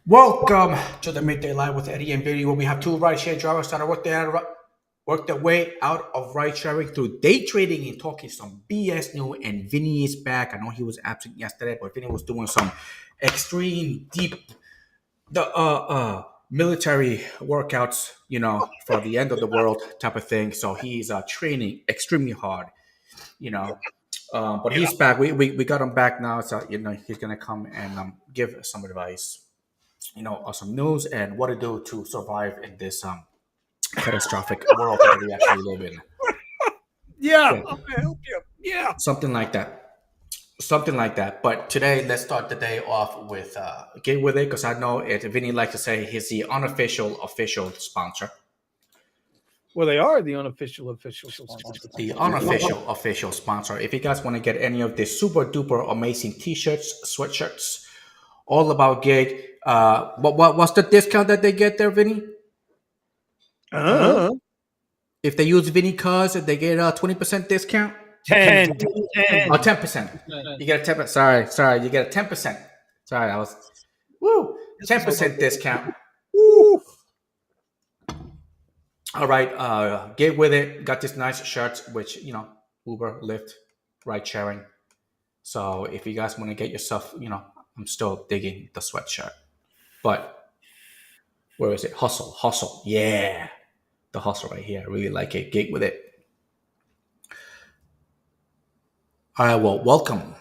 Welcome to the Midday Live with Eddie and Vinny, where we have two ride-share drivers that are work their way out of ride-sharing through day trading and talking some BS new. And Vinny is back. I know he was absent yesterday, but Vinny was doing some extreme, deep, military workouts, for the end of the world type of thing. So he's training extremely hard, you know. But he's back. We got him back now, so he's gonna come and give some advice, some news and what to do to survive in this catastrophic world that we actually live in. Yeah, Yeah. I'm gonna help you. Yeah. Something like that. Something like that. But today, let's start the day off with get with it, because I know it. Vinny likes to say he's the unofficial official sponsor. Well, they are the unofficial sponsor. The unofficial official sponsor. If you guys want to get any of the super duper amazing T-shirts, sweatshirts, all about gig. What's the discount that they get there, Vinny? Uh-huh. If they use Vinny Cuz, they get a 20% discount. 10. Oh, 10%. You get a 10%. Sorry. You get a 10%. Sorry, I was 10% discount. Woo. All right, get with it. Got this nice shirt, which Uber, Lyft, ride sharing. So if you guys want to get yourself, I'm still digging the sweatshirt. But where is it? Hustle. Yeah. The hustle right here. I really like it. Get with it. All right, well, welcome.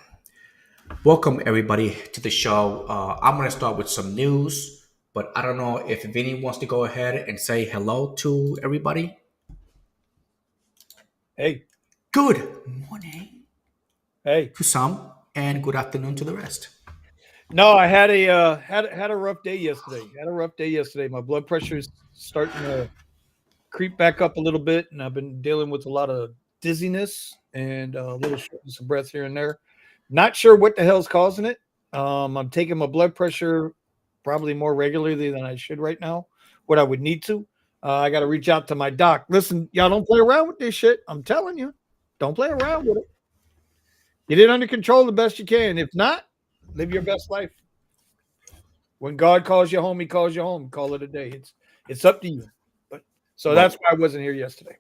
Welcome, everybody, to the show. I'm going to start with some news, but I don't know if Vinny wants to go ahead and say hello to everybody. Hey. Good morning. Hey. To some, and good afternoon to the rest. No, I had a rough day yesterday. My blood pressure is starting to creep back up a little bit, and I've been dealing with a lot of dizziness and a little shortness of breath here and there. Not sure what the hell's causing it. I'm taking my blood pressure probably more regularly than I should right now, what I would need to. I got to reach out to my doc. Listen, y'all don't play around with this shit. I'm telling you, don't play around with it. Get it under control the best you can. If not, live your best life. When God calls you home, he calls you home. Call it a day. It's up to you. So that's why I wasn't here yesterday.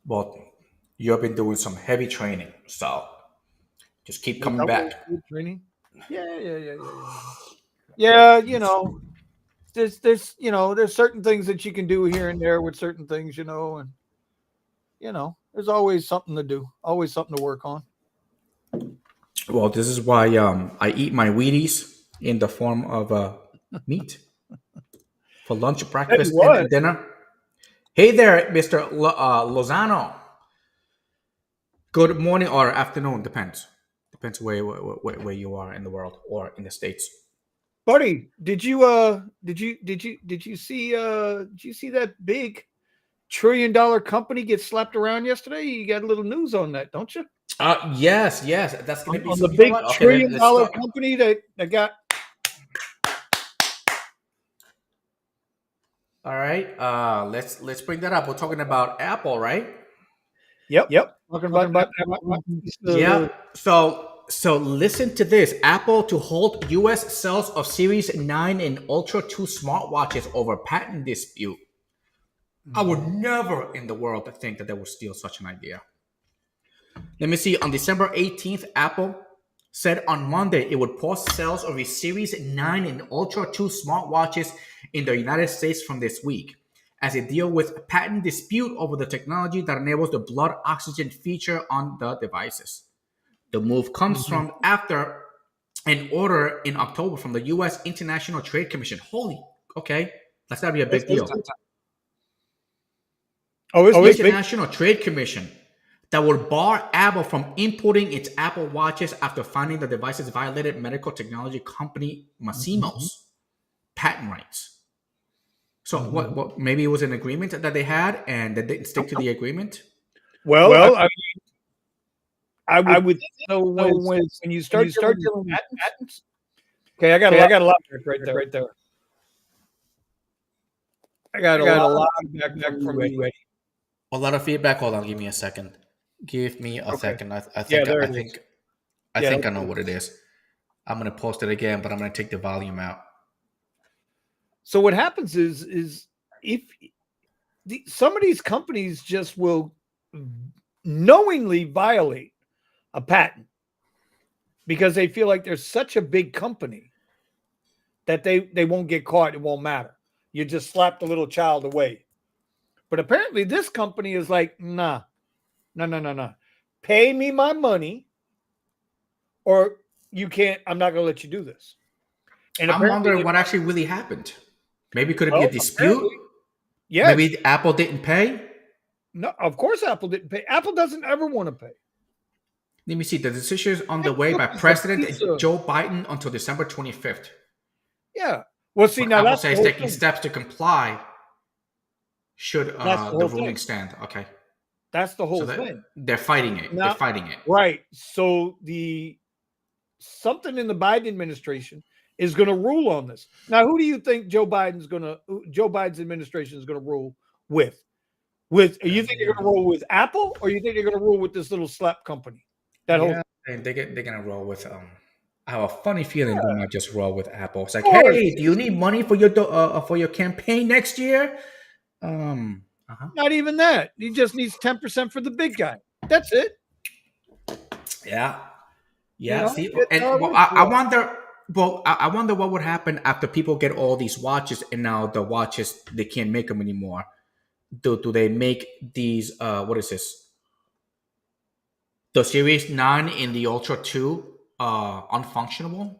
Well, you have been doing some heavy training, so just keep coming back. Training? Yeah. Yeah, there's certain things that you can do here and there with certain things, and there's always something to do, always something to work on. Well, this is why I eat my Wheaties in the form of meat for lunch, breakfast, and dinner. Hey there, Mr. Lozano. Good morning or afternoon, depends where you are in the world or in the States. Buddy, did you see that big $1 trillion company get slapped around yesterday? You got a little news on that, don't you? Yes. That's going to be on the big $1 trillion company that got. All right. Let's bring that up. We're talking about Apple, right? Yep. Talking about yeah. So listen to this. Apple to halt U.S. sales of Series 9 and Ultra 2 smartwatches over patent dispute. I would never in the world think that they would steal such an idea. Let me see. On December 18th, Apple said on Monday it would pause sales of its Series 9 and Ultra 2 smartwatches in the United States from this week, as it deals with a patent dispute over the technology that enables the blood oxygen feature on the devices. The move comes from after an order in October from the U.S. International Trade Commission. Okay, that's gotta be a big deal. It's International Trade Commission that would bar Apple from importing its Apple Watches after finding the devices violated medical technology company Masimo's patent rights. So what? Maybe it was an agreement that they had, and they didn't stick to the agreement. Well, I would know when you start dealing with patents. Okay, I got a lot right there. I got a lot of feedback from you, Eddie. A lot of feedback. Hold on, give me a second. Give me a second. I think I know what it is. I'm gonna post it again, but I'm gonna take the volume out. So what happens is if some of these companies just will knowingly violate a patent because they feel like they're such a big company that they won't get caught. It won't matter. You just slap the little child away. But apparently this company is like, nah, no. Pay me my money or you can't, I'm not going to let you do this. And I'm apparently, wondering what actually really happened. Maybe could it be a well, dispute? yes. Maybe Apple didn't pay. No, of course Apple didn't pay. Apple doesn't ever want to pay. Let me see. The decision is on the Tim way Cook by is a President piece of Joe Biden until December 25th. yeah. Well, see, But now Apple that's the says whole taking thing. steps to comply should That's the the whole ruling thing. stand. Okay. That's the So whole thing. they're fighting it. They're Now, fighting it. right. So something in the Biden administration is going to rule on this. Now, who do you think Joe Biden's administration is going to rule with? You think they're going to roll with Apple or you think they're going to rule with this little slap company? Yeah, they're gonna roll with I have a funny feeling they might just roll with Apple. It's Of like, hey, course. do you need money for your campaign next year? Uh-huh. Not even that. He just needs 10% for the big guy. That's it. Yeah, You yeah. know, See, it's how and it well, is. I wonder. Well, I wonder what would happen after people get all these watches, and now the watches they can't make them anymore. Do they make these? What is this? The Series 9 and the Ultra 2 unfunctionable?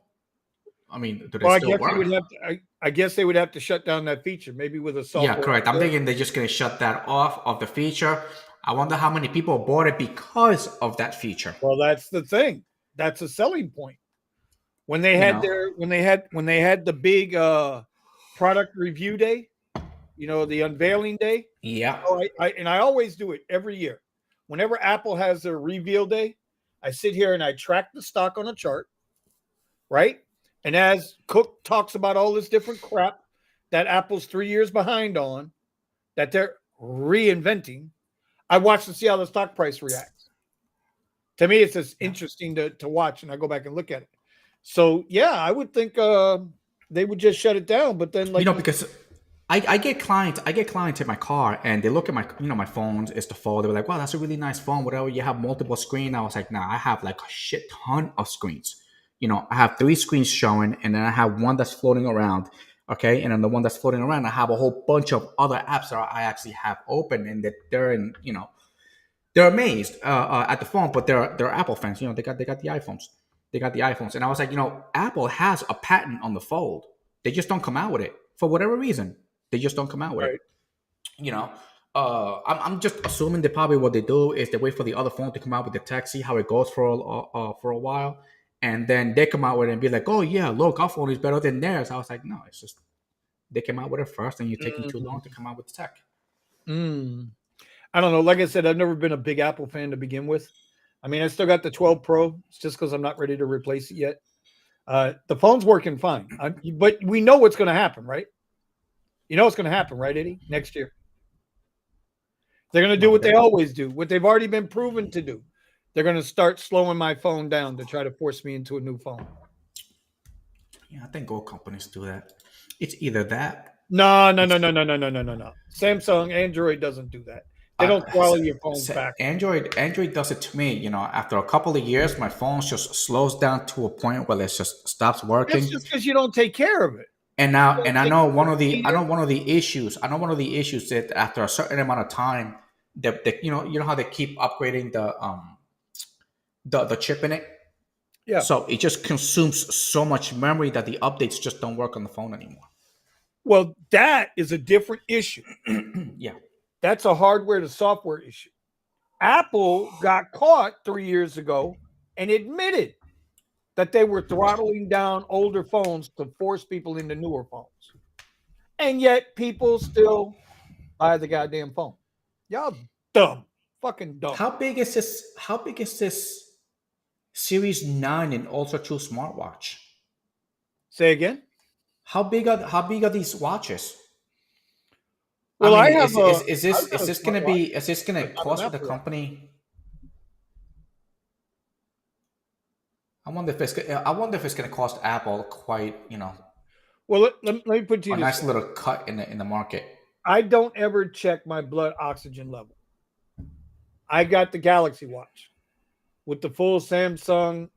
I mean, do they Well, I still guess they work? would have to. I guess they would have to shut down that feature, maybe with a Yeah, software correct. I'm update. thinking they're just going to shut that off of the feature. I wonder how many people bought it because of that feature. Well, that's the thing. That's a selling point. When they You had know? when they had the big product review day, the unveiling day. Yeah. Oh, I always do it every year. Whenever Apple has their reveal day, I sit here and I track the stock on a chart, right? And as Cook talks about all this different crap that Apple's 3 years behind on, that they're reinventing, I watch to see how the stock price reacts. To me, it's just interesting to watch, and I go back and look at it. So yeah, I would think they would just shut it down. But then, like, Because I get clients in my car and they look at my phones, it's the phone. They were like, wow, that's a really nice phone. Whatever, you have multiple screen. I was like, nah, I have like a shit ton of screens. I have 3 screens showing and then I have one that's floating around. Okay. And then the one that's floating around, I have a whole bunch of other apps that I actually have open and that they're amazed at the phone, but they're Apple fans. They got the iPhones. They got the iPhones. And I was like, Apple has a patent on the Fold. They just don't come out with it for whatever reason. They just don't come out with right. it. I'm just assuming that probably what they do is they wait for the other phone to come out with the tech, see how it goes for a while, and then they come out with it and be like, oh yeah, look, our phone is better than theirs. I was like, no, it's just they came out with it first, and you're taking too long to come out with the tech. Mm. I don't know. Like I said, I've never been a big Apple fan to begin with. I mean, I still got the 12 Pro. It's just because I'm not ready to replace it yet. The phone's working fine, but we know what's going to happen, right? You know what's going to happen, right, Eddie? Next year, they're going to do what they always do, what they've already been proven to do. They're going to start slowing my phone down to try to force me into a new phone. Yeah, I think all companies do that. It's either that. No. Samsung, Android doesn't do that. They don't throttle your phones back. Android does it to me. After a couple of years, my phone just slows down to a point where it just stops working. That's just because you don't take care of it. And I know one of the issues that after a certain amount of time, that how they keep upgrading the chip in it. Yeah. So it just consumes so much memory that the updates just don't work on the phone anymore. Well, that is a different issue. Yeah. That's a hardware to software issue. Apple got caught 3 years ago and admitted that they were throttling down older phones to force people into newer phones. And yet people still buy the goddamn phone. Y'all dumb. Fucking dumb. How big is this Series 9 and Ultra 2 smartwatch? Say again? How big are these watches? Well, is this going to cost the company? I wonder if it's going to cost Apple quite, Well, let me put it to you a this nice way. little cut in the market. I don't ever check my blood oxygen level. I got the Galaxy Watch with the full Samsung,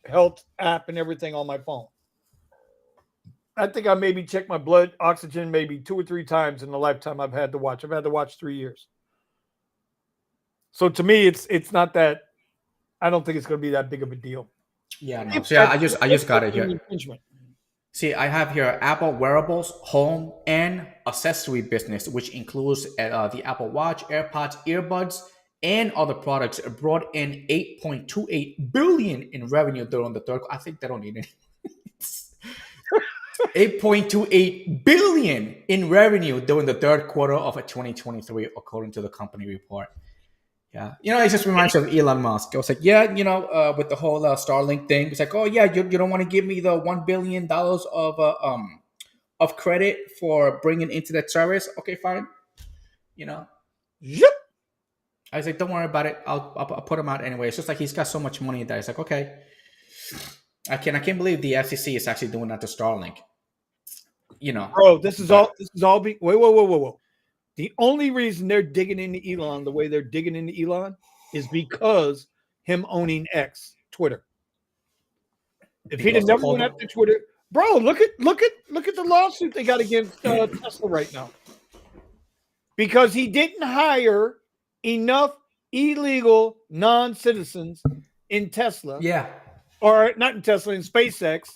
health app and everything on my phone. I think I maybe checked my blood oxygen maybe 2 or 3 times in the lifetime I've had the watch. I've had the watch 3 years. So to me, it's not that. I don't think it's going to be that big of a deal. Yeah, no. So yeah, I just got it here. Infringement. See, I have here Apple wearables, home, and accessory business, which includes the Apple Watch, AirPods, earbuds, and other products. Brought in 8.28 billion in revenue during the third. I think they don't need it. 8.28 billion in revenue during the third quarter of 2023, according to the company report. Yeah, it just reminds me of Elon Musk. I was like, yeah, with the whole Starlink thing, it's like, oh yeah, you don't want to give me the $1 billion of credit for bringing internet service? Okay, fine. Yep. I was like, don't worry about it. I'll put him out anyway. It's just like he's got so much money that it's like, okay, I can't believe the FCC is actually doing that to Starlink. Bro, this is all being. Whoa. The only reason they're digging into Elon the way they're digging into Elon is because him owning X, Twitter. If he'd have never went after Twitter, bro, look at the lawsuit they got against Tesla right now. Because he didn't hire enough illegal non-citizens in Tesla. Yeah. Or not in Tesla, in SpaceX.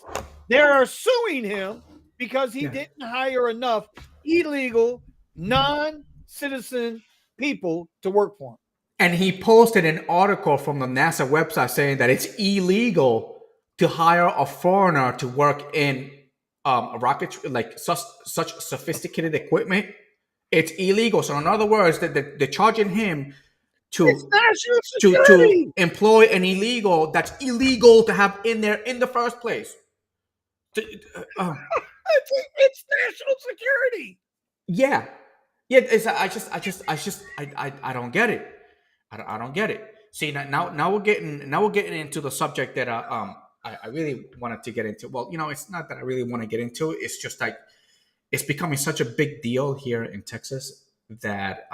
They're suing him because he didn't hire enough illegal non-citizen people to work for him. And he posted an article from the NASA website saying that it's illegal to hire a foreigner to work in rocket, like such sophisticated equipment. It's illegal. So in other words, they're charging him to employ an illegal that's illegal to have in there in the first place. It's national security. Yeah. I don't get it. I don't get it. See, now we're getting into the subject that I really wanted to get into. Well, it's not that I really want to get into. It's just like it's becoming such a big deal here in Texas that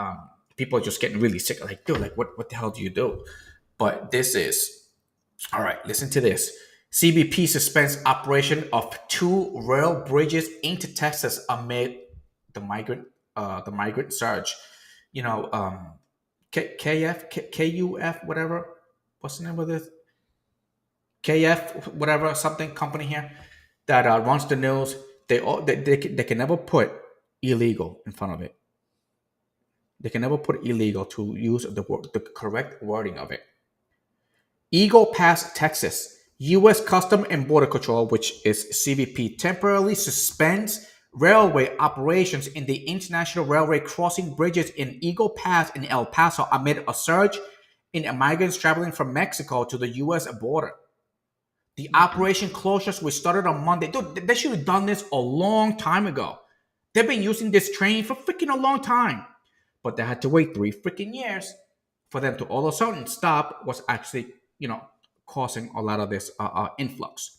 people are just getting really sick. Like, dude, like what the hell do you do? But this is all right. Listen to this. CBP suspends operation of 2 rail bridges into Texas amid the migrant surge. KUF, whatever. What's the name of this? KF, whatever, something company here that runs the news. They can never put illegal in front of it. They can never put illegal to use the correct wording of it. Eagle Pass, Texas. U.S. Custom and Border Control, which is CBP, temporarily suspends railway operations in the international railway crossing bridges in Eagle Pass in El Paso amid a surge in migrants traveling from Mexico to the U.S. border. The operation closures, which started on Monday, dude, they should have done this a long time ago. They've been using this train for freaking a long time, but they had to wait 3 freaking years for them to all of a sudden stop what's actually, causing a lot of this influx.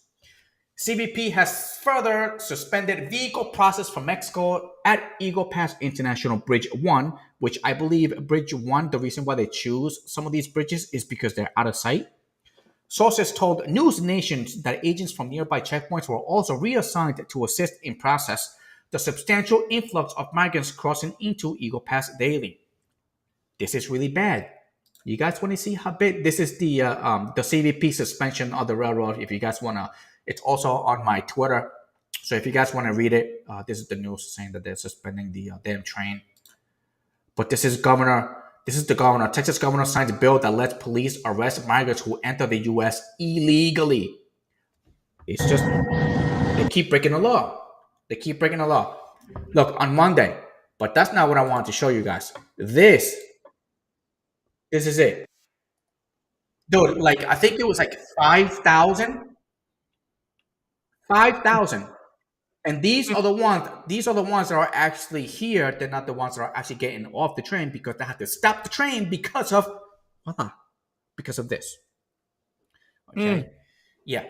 CBP has further suspended vehicle process from Mexico at Eagle Pass International Bridge 1, which I believe Bridge 1, the reason why they choose some of these bridges is because they're out of sight. Sources told News Nations that agents from nearby checkpoints were also reassigned to assist in process the substantial influx of migrants crossing into Eagle Pass daily. This is really bad. You guys want to see how big this is? The CBP suspension of the railroad. If you guys want to, it's also on my Twitter. So if you guys want to read it, this is the news saying that they're suspending the damn train. But this is the governor. Texas governor signs a bill that lets police arrest migrants who enter the U.S. illegally. It's just they keep breaking the law. Look, on Monday, but that's not what I wanted to show you guys. This is it. Dude, like I think it was like 5,000. 5,000. And these are the ones that are actually here. They're not the ones that are actually getting off the train because they had to stop the train because of this. Okay. Yeah.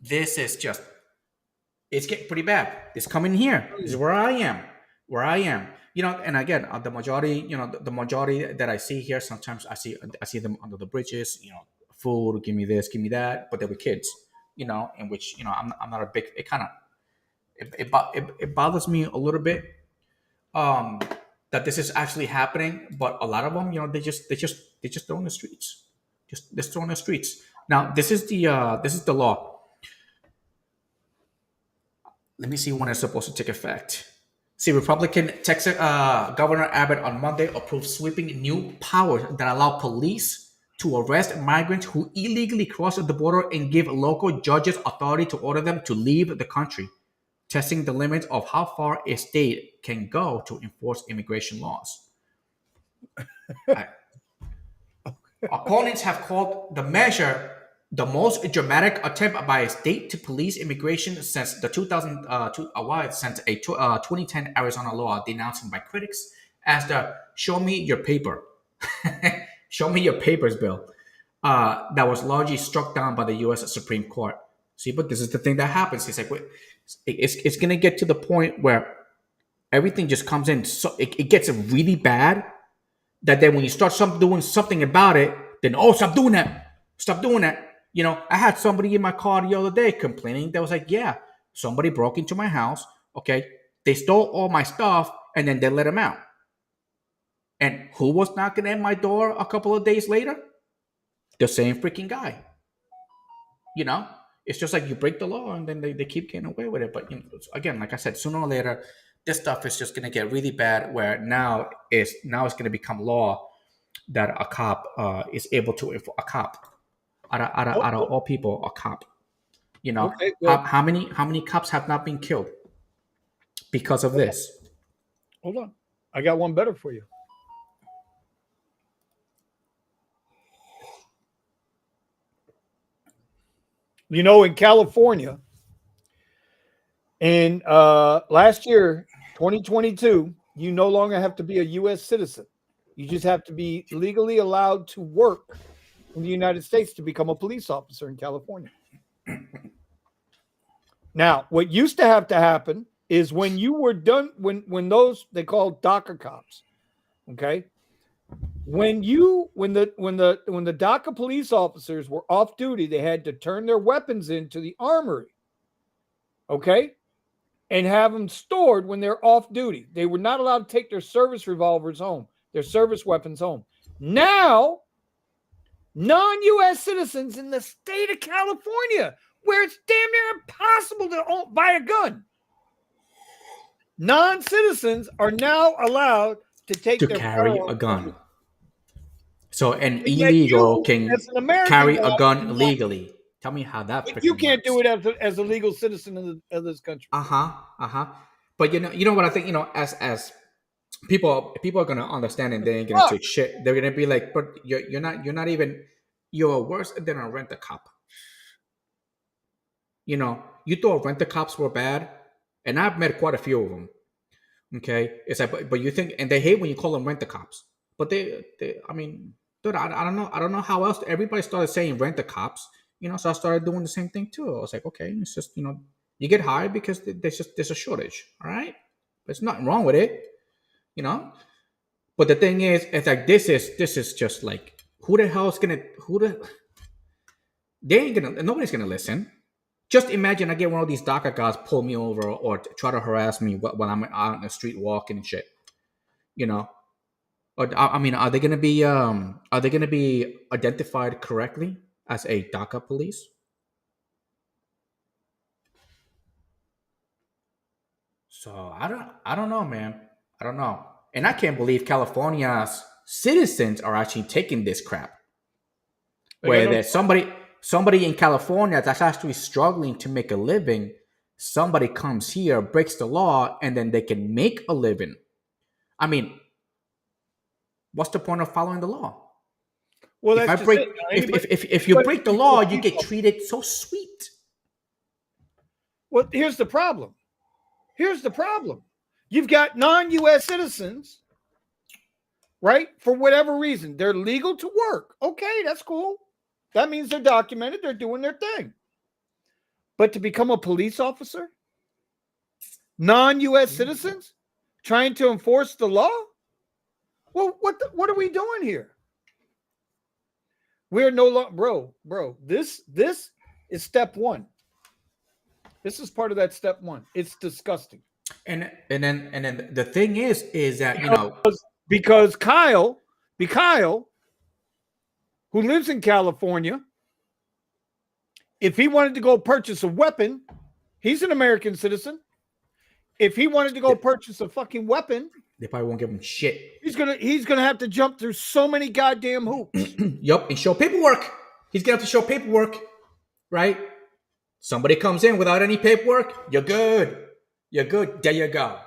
This is just, it's getting pretty bad. It's coming here. This is where I am. Where I am. And again, the majority, the majority that I see here, sometimes I see them under the bridges, food, give me this, give me that, but they were kids, in which, I'm not a big, it kind of, it bothers me a little bit, um, that this is actually happening, but a lot of them, they just throw in the streets, just throw in the streets. Now, this is the law. Let me see when it's supposed to take effect. See, Republican Texas Governor Abbott on Monday approved sweeping new powers that allow police to arrest migrants who illegally cross the border and give local judges authority to order them to leave the country, testing the limits of how far a state can go to enforce immigration laws. I- Opponents have called the measure the most dramatic attempt by a state to police immigration since the 2010 Arizona law, denouncing by critics as the "Show Me Your Paper," "Show Me Your Papers" bill that was largely struck down by the U.S. Supreme Court. See, but this is the thing that happens. It's like, wait, it's going to get to the point where everything just comes in. So it gets really bad that then when you start doing something about it, then, oh, stop doing that. Stop doing that. I had somebody in my car the other day complaining that was like, yeah, somebody broke into my house. Okay. They stole all my stuff and then they let him out. And who was knocking at my door a couple of days later? The same freaking guy. It's just like you break the law and then they keep getting away with it. But again, like I said, sooner or later, this stuff is just going to get really bad. Where now it's going to become law that a cop is able to a cop out of all people, a cop. Okay, well, how many cops have not been killed because of this? hold on. I got one better for you. In California, in last year, 2022, you no longer have to be a U.S. citizen. You just have to be legally allowed to work in the United States to become a police officer in California. Now, what used to have to happen is when you were done, when those, they call DACA cops, okay? When the DACA police officers were off duty, they had to turn their weapons into the armory, okay, and have them stored when they're off duty. They were not allowed to take their service revolvers home, their service weapons home. Now, non-U.S. citizens in the state of California, where it's damn near impossible to buy a gun, non-citizens are now allowed to Carry a gun. So an and yet illegal you, can as an American, carry a gun legally. Tell me how that you freaking can't works. do it as a legal citizen of this country. But you know what I think. As people are gonna understand and they ain't gonna take shit. They're gonna be like, but you're worse than a rent a cop. You thought rent a cops were bad, and I've met quite a few of them. Okay, it's like, but you think, and they hate when you call them rent a cops. But I mean, dude, I don't know how else. Everybody started saying rent a cops. So I started doing the same thing too. I was like, okay, it's just you get hired because there's a shortage. All right, there's nothing wrong with it. But the thing is, it's like this is just like who the hell is gonna they ain't gonna nobody's gonna listen. Just imagine I get one of these DACA guys pull me over or try to harass me while I'm out in the street walking and shit. Or I mean, are they gonna be identified correctly as a DACA police? So I don't know, man. I don't know, and I can't believe California's citizens are actually taking this crap. Where there's somebody in California that's actually struggling to make a living, somebody comes here, breaks the law, and then they can make a living. I mean, what's the point of following the law? Well, If I that's break, just if you break the law, you get treated so sweet. Well, here's the problem. You've got non-U.S. citizens, right? For whatever reason, they're legal to work. Okay, that's cool. That means they're documented. They're doing their thing. But to become a police officer, non-U.S. citizens trying to enforce the law? Well, what are we doing here? We're no longer, bro. This is step one. This is part of that step one. It's disgusting. And then the thing is that because Kyle, who lives in California, if he wanted to go purchase a weapon, he's an American citizen. If he wanted to go purchase a fucking weapon, they probably won't give him shit. He's gonna have to jump through so many goddamn hoops. Yup, and show paperwork. He's gonna have to show paperwork, right? Somebody comes in without any paperwork, you're good. You're good. There you go.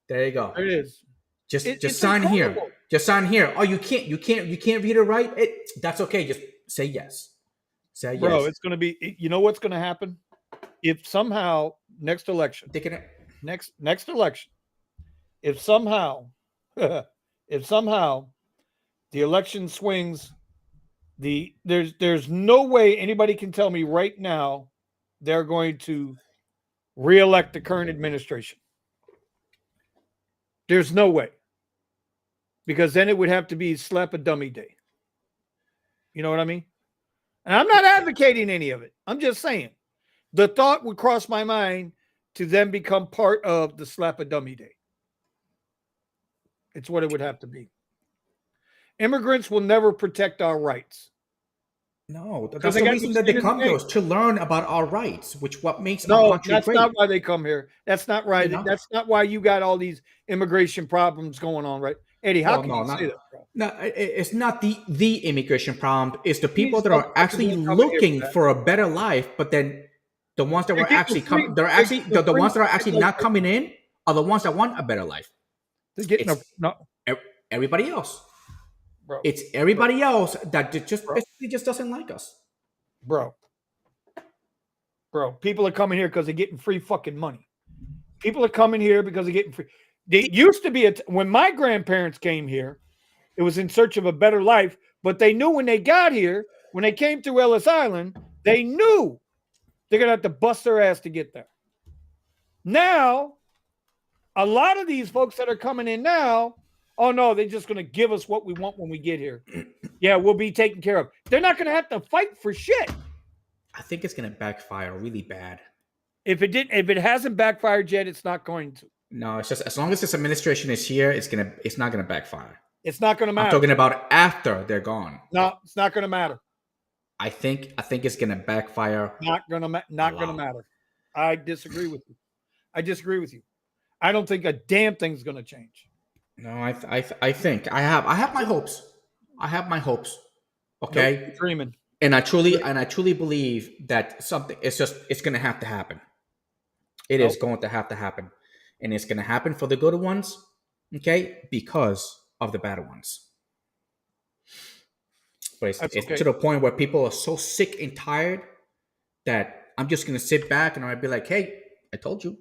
There you go. There it is. Just sign here. Just sign here. Oh, you can't read or write? That's okay. Just say yes. Say yes. Bro, it's gonna be. You know what's gonna happen? If somehow next election, next election, if somehow the election swings, there's no way anybody can tell me right now they're going to reelect the current administration. There's no way. Because then it would have to be slap a dummy day. You know what I mean? And I'm not advocating any of it. I'm just saying. The thought would cross my mind to then become part of the slap a dummy day. It's what it would have to be. Immigrants will never protect our rights. No, that's the reason that they come here is to learn about our rights, what makes our country that's great. Not why they come here. That's not right. That's not why you got all these immigration problems going on, right? Eddie, how can you say that, bro? No, it's not the immigration problem. It's the people that are actually looking for a better life, but then the ones that were actually coming, the ones that are actually not coming in are the ones that want a better life. They're getting everybody else. Bro. It's everybody else that basically just doesn't like us. Bro, people are coming here because they're getting free fucking money. People are coming here because they're getting free. They used to be when my grandparents came here, it was in search of a better life, but they knew when they got here, when they came through Ellis Island, they knew they're going to have to bust their ass to get there. Now, a lot of these folks that are coming in now, oh no, they're just going to give us what we want when we get here. Yeah, we'll be taken care of. They're not going to have to fight for shit. I think it's going to backfire really bad. If it hasn't backfired yet, it's not going to. No, it's just as long as this administration is here, it's not going to backfire. It's not going to matter. I'm talking about after they're gone. No, it's not going to matter. I think it's going to backfire. Not going to matter. I disagree with you. I don't think a damn thing's going to change. No, I think I have my hopes. Okay, nope, dreaming. And I truly believe that it's going to have to happen. It is going to have to happen, and it's going to happen for the good ones. Okay, because of the bad ones. But it's to the point where people are so sick and tired that I'm just going to sit back and I'll be like, "Hey, I told you."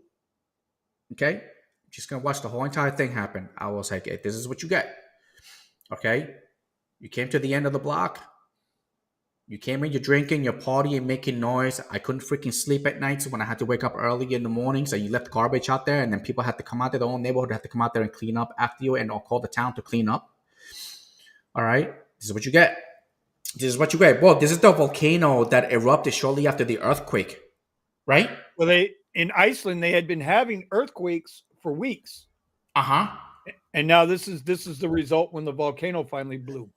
Okay. Just gonna watch the whole entire thing happen. I was like, hey, this is what you get. Okay? You came to the end of the block. You came in, you're drinking, you're partying, making noise. I couldn't freaking sleep at nights when I had to wake up early in the morning. So you left garbage out there, and then people had to come out there, the whole neighborhood had to come out there and clean up after you, and I'll call the town to clean up. All right? This is what you get. Well, this is the volcano that erupted shortly after the earthquake. Right? Well, in Iceland, they had been having earthquakes for weeks. And now this is the result when the volcano finally blew.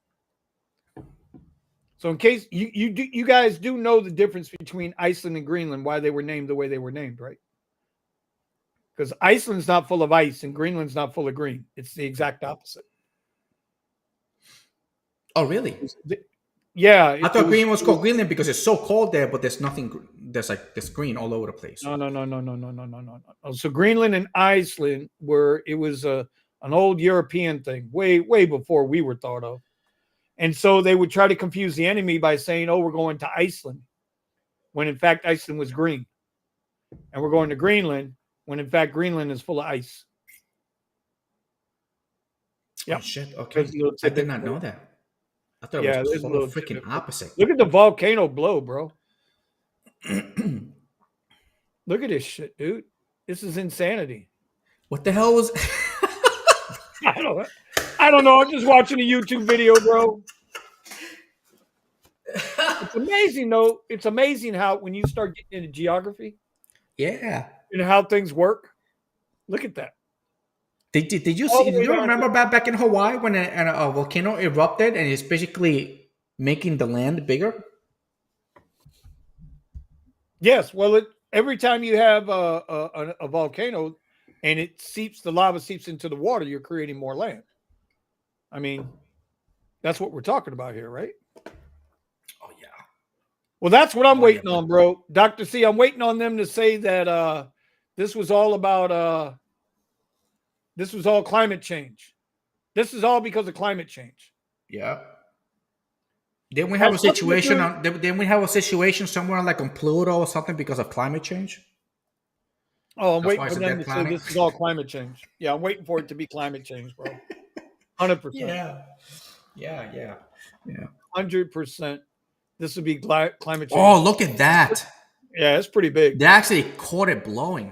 So in case you guys do know the difference between Iceland and Greenland, why they were named the way they were named, right? Because Iceland's not full of ice and Greenland's not full of green. It's the exact opposite. Oh, really? Yeah. I thought Greenland was called Greenland because it's so cold there, but there's nothing. There's green all over the place. No. So Greenland and Iceland it was an old European thing, way before we were thought of. And so they would try to confuse the enemy by saying, "Oh, we're going to Iceland," when in fact Iceland was green, and we're going to Greenland when in fact Greenland is full of ice. Yeah. Oh, shit. Okay. I did not know that. I thought it Yeah, was there's a total little freaking chip. opposite. Look at the volcano blow, bro. Look at this shit, dude. This is insanity. What the hell was? I don't know. I'm just watching a YouTube video, bro. It's amazing, though. It's amazing how when you start getting into geography Yeah. and how things work. Look at that. Did you All see? the Do way you down remember here. back in Hawaii when a volcano erupted and it's basically making the land bigger? Yes. Well, every time you have a volcano and the lava seeps into the water, you're creating more land. I mean, that's what we're talking about here, right? Oh yeah. Well, that's what I'm Oh yeah. waiting on, bro. Dr. C, I'm waiting on them to say that this was all about this was all climate change. This is all because of climate change. Yeah. Didn't we have a Has nothing to situation do. on? Didn't we have a situation somewhere like on Pluto or something because of climate change? Oh, I'm That's waiting why for it's a them dead to say planet. this is all climate change. Yeah, I'm waiting for it to be climate change, bro. 100%. Yeah. Yeah. Yeah. Yeah. 100%. This would be climate change. Oh, look at that! Yeah, it's pretty big. They actually caught it blowing.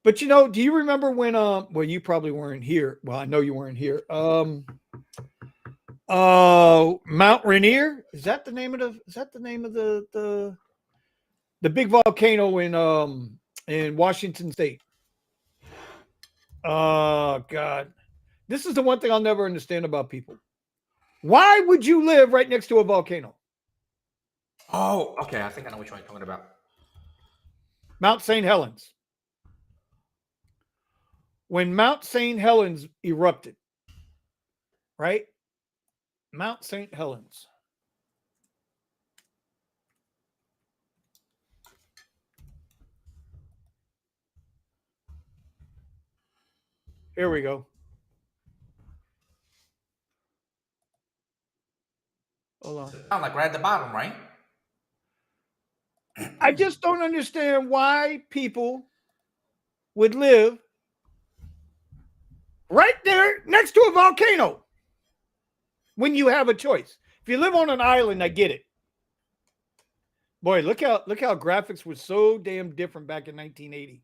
But do you remember when well, you probably weren't here. Well, I know you weren't here. Mount Rainier? Is that the name of the big volcano in Washington State? Oh God. This is the one thing I'll never understand about people. Why would you live right next to a volcano? Oh, okay. I think I know which one you're talking about. Mount St. Helens. When Mount St. Helens erupted, right? Mount St. Helens. Here we go. Hold on. Sound like right at the bottom, right? I just don't understand why people would live right there next to a volcano when you have a choice. If you live on an island, I get it. Boy, look how graphics were so damn different back in 1980.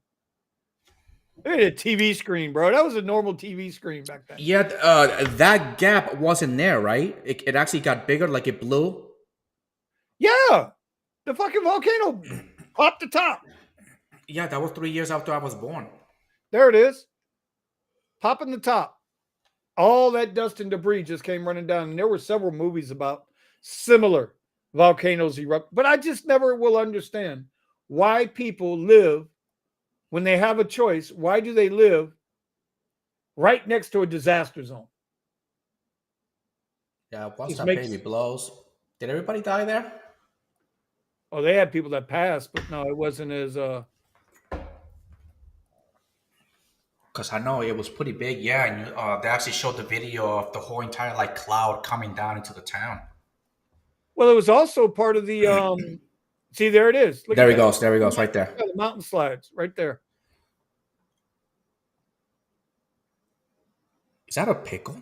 Look at a TV screen, bro. That was a normal TV screen back then. Yeah, that gap wasn't there, right? It actually got bigger, like it blew. Yeah, the fucking volcano popped the top. Yeah, that was 3 years after I was born. There it is. Popping the top. All that dust and debris just came running down. And there were several movies about similar volcanoes erupt. But I just never will understand why people live when they have a choice. Why do they live right next to a disaster zone? Yeah, once that baby blows. Did everybody die there? Oh, they had people that passed, but no, it wasn't as Because I know it was pretty big, yeah, and they actually showed the video of the whole entire like cloud coming down into the town. Well, it was also part of the see, there it is. Look there he goes. There he goes, right there. The mountain slides, right there. Is that a pickle?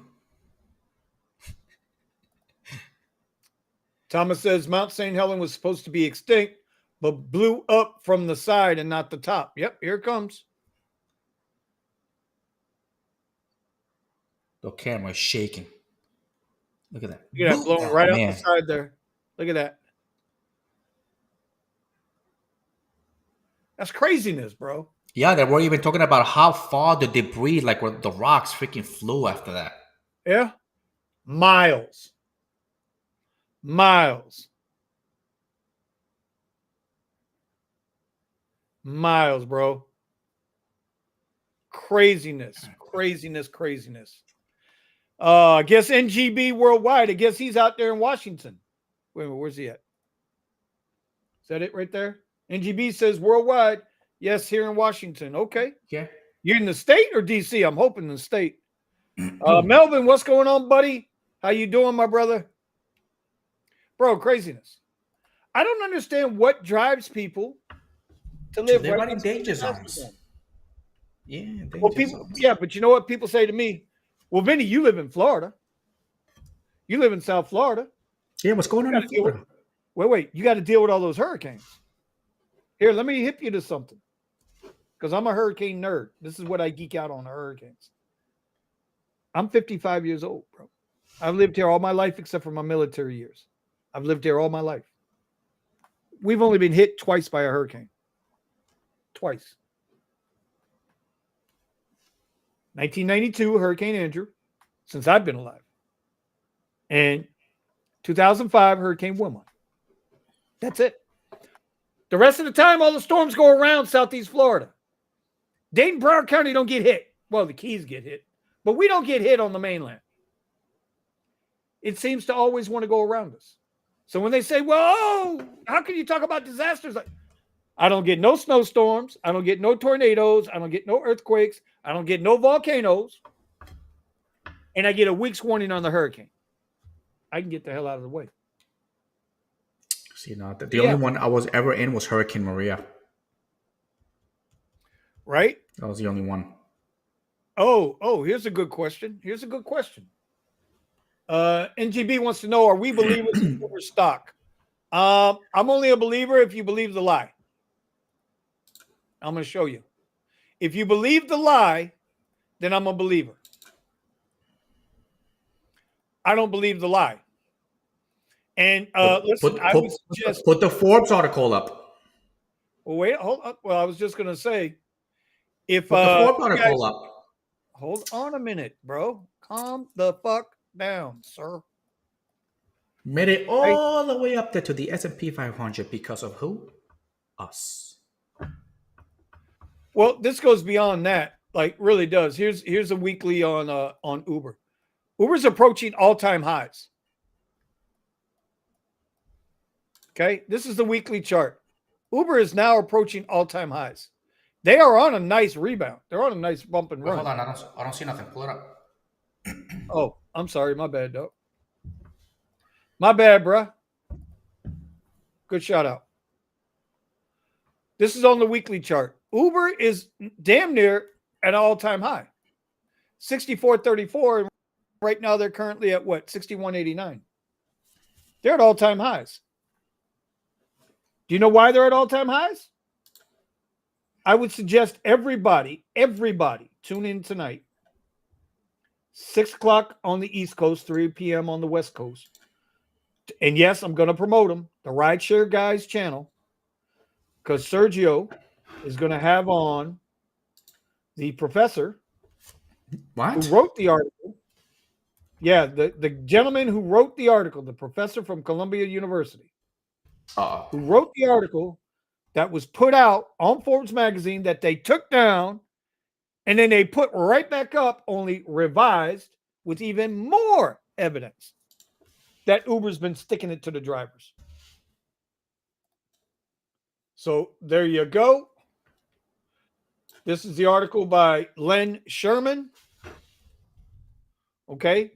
Thomas says Mount St. Helens was supposed to be extinct, but blew up from the side and not the top. Yep, here it comes. The camera's shaking. Look at that. Look at that blowing right out the side there. Look at that. That's craziness, bro. Yeah, they were even talking about how far the debris, like where the rocks freaking flew after that. Yeah. Miles. Miles, bro. Craziness. I guess NGB worldwide. I guess he's out there in Washington. Wait a minute, where's he at? Is that it right there? NGB says worldwide. Yes, here in Washington. Okay. Yeah. You're in the state or DC? I'm hoping the state. Melvin, what's going on, buddy? How you doing, my brother? Bro, craziness. I don't understand what drives people to live right in danger zones. Yeah, well, people. Yeah, but you know what people say to me? Well, Vinny, you live in Florida. You live in South Florida. Yeah, what's going on in Florida? Wait. You got to deal with all those hurricanes. Here, let me hip you to something. Because I'm a hurricane nerd. This is what I geek out on, the hurricanes. I'm 55 years old, bro. I've lived here all my life except for my military years. I've lived here all my life. We've only been hit twice by a hurricane. Twice. 1992, Hurricane Andrew, since I've been alive. And 2005, Hurricane Wilma. That's it. The rest of the time, all the storms go around Southeast Florida. Dayton, Broward County don't get hit. Well, the Keys get hit. But we don't get hit on the mainland. It seems to always want to go around us. So when they say, well, how can you talk about disasters? I don't get no snowstorms. I don't get no tornadoes. I don't get no earthquakes. I don't get no volcanoes. And I get a week's warning on the hurricane. I can get the hell out of the way. See, no, the only one I was ever in was Hurricane Maria. Right? That was the only one. Oh, here's a good question. NGB wants to know, are we believers in Uber stock? I'm only a believer if you believe the lie. I'm going to show you. If you believe the lie, then I'm a believer. I don't believe the lie. And listen, I would suggest... Put the Forbes article up. Well, wait, hold up. Well, I was just going to say, if... Put the Forbes article up. Hold on a minute, bro. Calm the fuck down, sir. Made it all the way up there to the S&P 500 because of who? Us. Well, this goes beyond that. Like, really does. Here's a weekly on Uber. Uber's approaching all-time highs. Okay, this is the weekly chart. Uber is now approaching all-time highs. They are on a nice rebound. They're on a nice bump and run. Hold on, I don't see nothing. Pull it up. Oh, I'm sorry. My bad, dog. My bad, bruh. Good shout out. This is on the weekly chart. Uber is damn near at an all-time high. 64.34. Right now, they're currently at what? 61.89. They're at all-time highs. Do you know why they're at all-time highs? I would suggest everybody tune in tonight. 6 o'clock on the East Coast, 3 p.m. on the West Coast. And yes, I'm going to promote them, the Rideshare Guys channel, because Sergio is going to have on the professor who wrote the article. Yeah, the gentleman who wrote the article, the professor from Columbia University, who wrote the article that was put out on Forbes magazine that they took down and then they put right back up, only revised with even more evidence that Uber's been sticking it to the drivers. So there you go. This is the article by Len Sherman. Okay.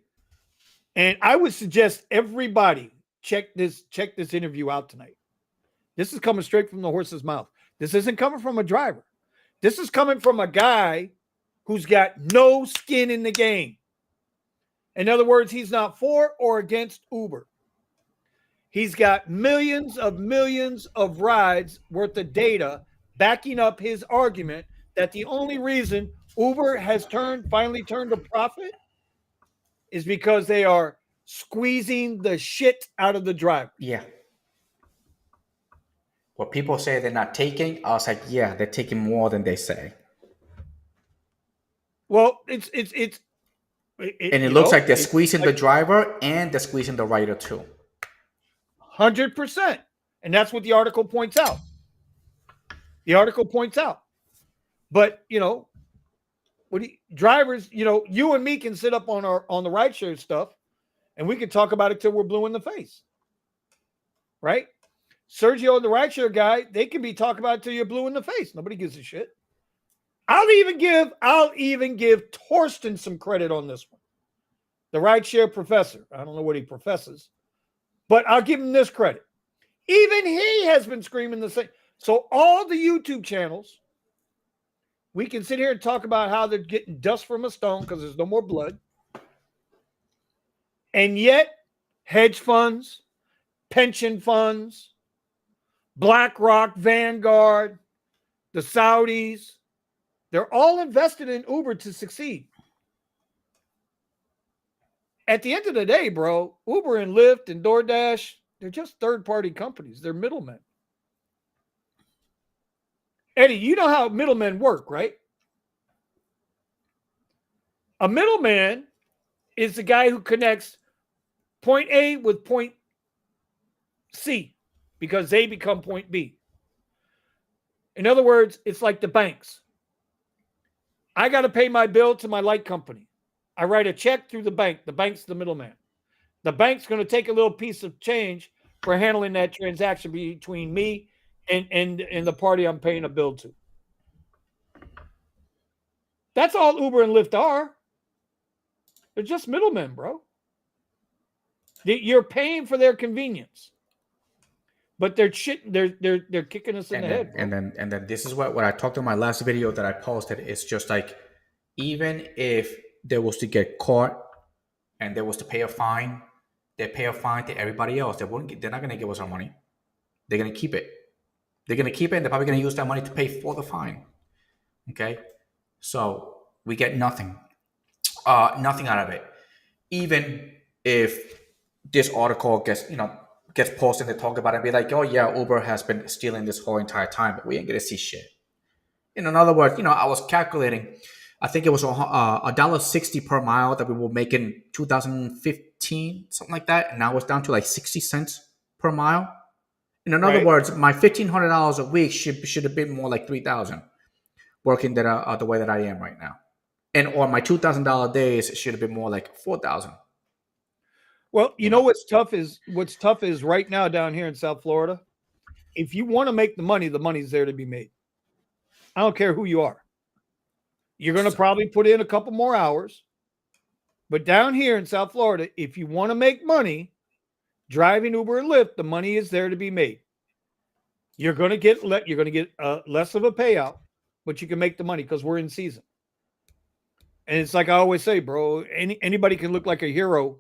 And I would suggest everybody check this interview out tonight. This is coming straight from the horse's mouth. This isn't coming from a driver. This is coming from a guy who's got no skin in the game. In other words, he's not for or against Uber. He's got millions of rides worth of data backing up his argument that the only reason Uber has finally turned a profit is because they are squeezing the shit out of the driver. Yeah. What people say they're not taking, I was like, yeah, they're taking more than they say. Well, it looks like they're squeezing the driver and they're squeezing the rider too. 100%. And that's what the article points out. The article points out. But, drivers, you and me can sit up on the rideshare stuff and we can talk about it till we're blue in the face. Right? Sergio and the rideshare guy, they can be talking about it till you're blue in the face. Nobody gives a shit. I'll even give Torsten some credit on this one. The rideshare professor. I don't know what he professes, but I'll give him this credit. Even he has been screaming the same. So all the YouTube channels, we can sit here and talk about how they're getting dust from a stone because there's no more blood. And yet hedge funds, pension funds, BlackRock, Vanguard, the Saudis, they're all invested in Uber to succeed. At the end of the day, bro, Uber and Lyft and DoorDash, they're just third-party companies. They're middlemen. Eddie, you know how middlemen work, right? A middleman is the guy who connects point A with point C because they become point B. In other words, it's like the banks. I got to pay my bill to my light company. I write a check through the bank. The bank's the middleman. The bank's going to take a little piece of change for handling that transaction between me and the party I'm paying a bill to. That's all Uber and Lyft are. They're just middlemen, bro. You're paying for their convenience, but they're kicking us in the head. Bro. And then this is what I talked in my last video that I posted. It's just like, even if they was to get caught and they was to pay a fine, they pay a fine to everybody else. They're not going to give us our money. They're going to keep it. They're going to keep it, and they're probably going to use that money to pay for the fine. Okay, so we get nothing out of it. Even if this article gets posted and they talk about it and be like, oh yeah, Uber has been stealing this whole entire time, but we ain't gonna see shit. In other words, I was calculating, I think it was $1.60 per mile that we were making 2015, something like that, and now it's down to like 60 cents per mile. In other words, my $1,500 a week should have been more like $3,000 working the way that I am right now. Or my $2,000 days should have been more like $4,000. Well, you know what's tough is right now down here in South Florida, if you want to make the money's there to be made. I don't care who you are. You're going to probably put in a couple more hours. But down here in South Florida, if you want to make money driving Uber and Lyft, the money is there to be made. You're going to get less of a payout, but you can make the money because we're in season. And it's like I always say, bro, anybody can look like a hero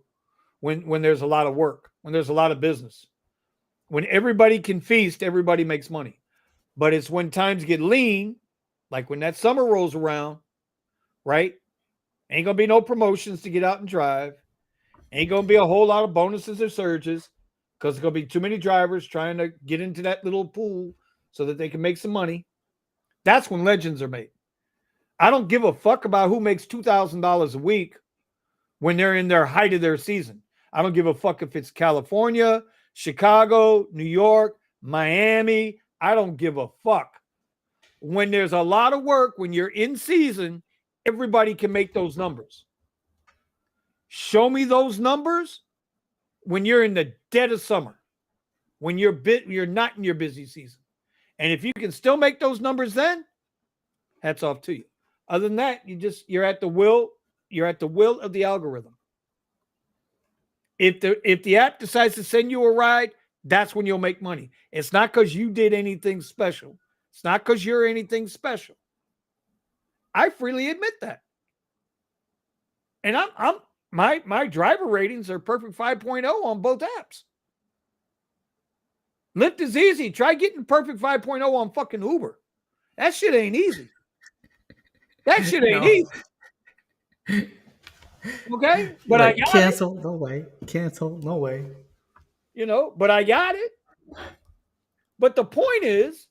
when there's a lot of work, when there's a lot of business. When everybody can feast, everybody makes money. But it's when times get lean, like when that summer rolls around, right? Ain't going to be no promotions to get out and drive. Ain't going to be a whole lot of bonuses or surges because there's going to be too many drivers trying to get into that little pool so that they can make some money. That's when legends are made. I don't give a fuck about who makes $2,000 a week when they're in their height of their season. I don't give a fuck if it's California, Chicago, New York, Miami. I don't give a fuck. When there's a lot of work, when you're in season, everybody can make those numbers. Show me those numbers when you're in the dead of summer, when you're not in your busy season. And if you can still make those numbers then, hats off to you. Other than that, you're at the will of the algorithm. If the app decides to send you a ride, that's when you'll make money. It's not because you did anything special. It's not because you're anything special. I freely admit that. And my driver ratings are perfect 5.0 on both apps. Lyft is easy. Try getting perfect 5.0 on fucking Uber. That shit ain't easy. That shit ain't easy. Okay? But I got cancel, it. No way. Cancel, no way. But I got it. But the point is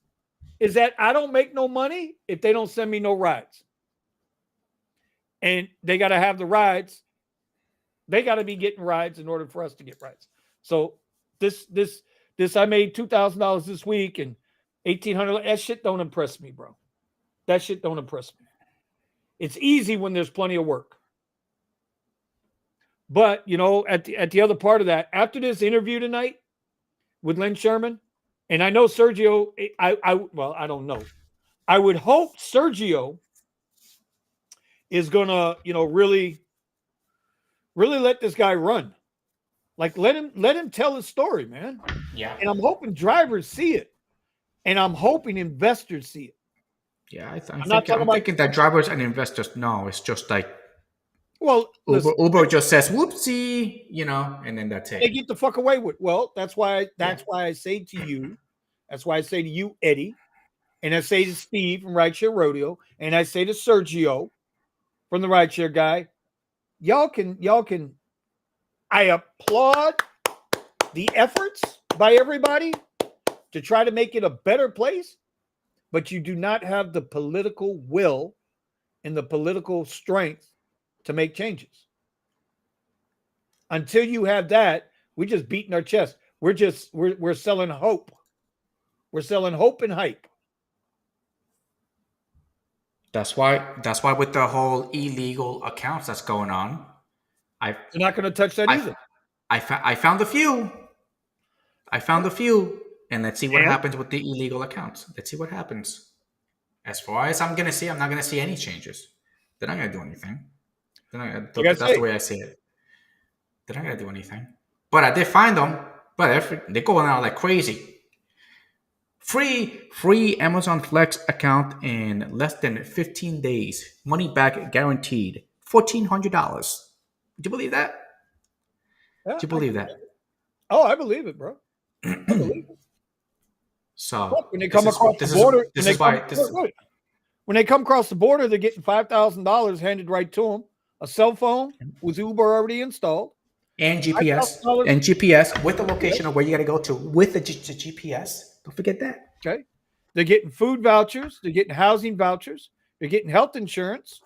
that I don't make no money if they don't send me no rides. And they got to have the rides. They got to be getting rides in order for us to get rides. So this I made $2,000 this week and $1,800. That shit don't impress me, bro. That shit don't impress me. It's easy when there's plenty of work. But, at the other part of that, after this interview tonight with Lynn Sherman, and I know Sergio, I don't know. I would hope Sergio is going to, really let this guy run. Like, let him tell his story, man. Yeah. And I'm hoping drivers see it. And I'm hoping investors see it. Yeah, I'm thinking that drivers and investors know. It's just like Well, Uber listen, Uber just says whoopsie, and then that's they it. get the fuck away with. Well, that's why I say to you, that's why I say to you, Eddie, and I say to Steve from Rideshare Rodeo, and I say to Sergio from the Rideshare guy, y'all can. I applaud the efforts by everybody to try to make it a better place, but you do not have the political will and the political strength to make changes. Until you have that, we're just beating our chest. We're selling hope. We're selling hope and hype. That's why with the whole illegal accounts that's going on, I They're not going to touch that I either. I found a few. I found a few, and let's see what And happens with the illegal accounts. Let's see what happens. As far as I'm gonna see, I'm not gonna see any changes. They're not gonna do anything. like I That's the say, way I see it. They're not gonna do anything. But I did find them. But they're going out like crazy. Free Amazon Flex account in less than 15 days. Money back guaranteed. $1,400. Would you believe that? yeah, Do you believe that? I believe it, bro. I believe it. So Look, when they come across the this is border, this is why this when they come across the border, they're getting $5,000 handed right to them. A cell phone with Uber already installed. and Five GPS thousand dollars. and GPS with the location of where you got to go to with the GPS. Don't forget that. Okay. They're getting food vouchers. They're getting housing vouchers. They're getting health insurance.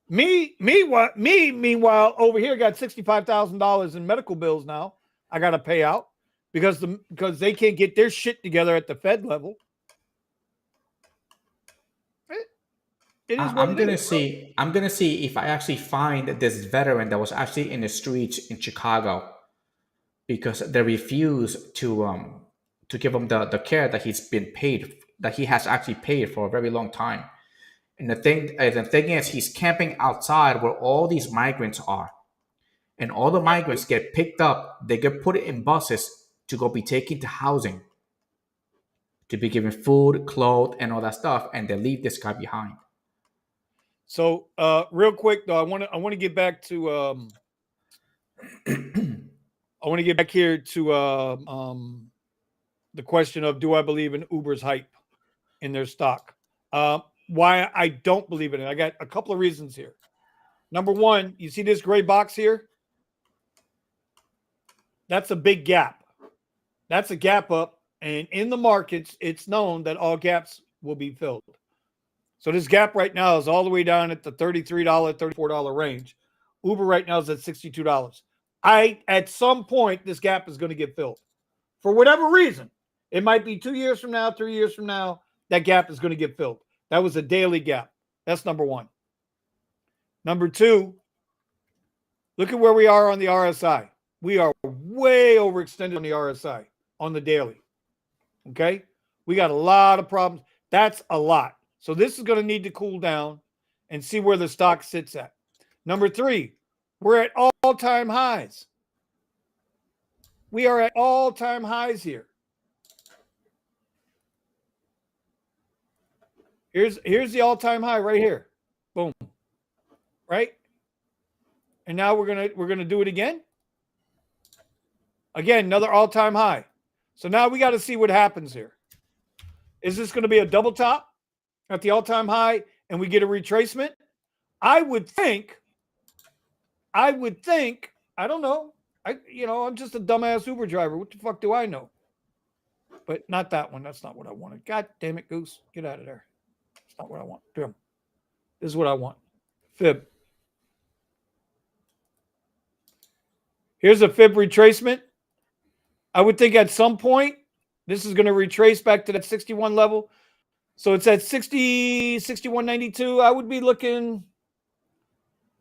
Meanwhile, over here got $65,000 in medical bills now. I got to pay out because they can't get their shit together at the Fed level. It is what I'm it gonna is. see. I'm gonna see if I actually find this veteran that was actually in the streets in Chicago because they refuse to give him the care that he's been paid that he has actually paid for a very long time. And the thing is, he's camping outside where all these migrants are, and all the migrants get picked up. They get put in buses to go be taken to housing, to be given food, clothes, and all that stuff, and they leave this guy behind. So, real quick though, I want to get back to I want to get back here to the question of do I believe in Uber's hype in their stock? Why I don't believe in it. I got a couple of reasons here. Number one, you see this gray box here? That's a big gap. That's a gap up. And in the markets, it's known that all gaps will be filled. So this gap right now is all the way down at the $33, $34 range. Uber right now is at $62. At some point, this gap is going to get filled. For whatever reason, it might be 2 years from now, 3 years from now, that gap is going to get filled. That was a daily gap. That's number one. Number two, look at where we are on the RSI. We are way overextended on the RSI on the daily. Okay? We got a lot of problems. That's a lot. So this is going to need to cool down and see where the stock sits at. Number three, we're at all-time highs. We are at all-time highs here. Here's the all-time high right here. Boom. Right? And now we're gonna do it again. Again, another all-time high. So now we got to see what happens here. Is this going to be a double top at the all-time high and we get a retracement? I would think, I don't know. I'm just a dumbass Uber driver. What the fuck do I know? But not that one. That's not what I wanted. God damn it, Goose. Get out of there. That's not what I want. Damn. This is what I want. Fib. Here's a fib retracement. I would think at some point, this is going to retrace back to that 61 level. So it's at 60, 61.92. I would be looking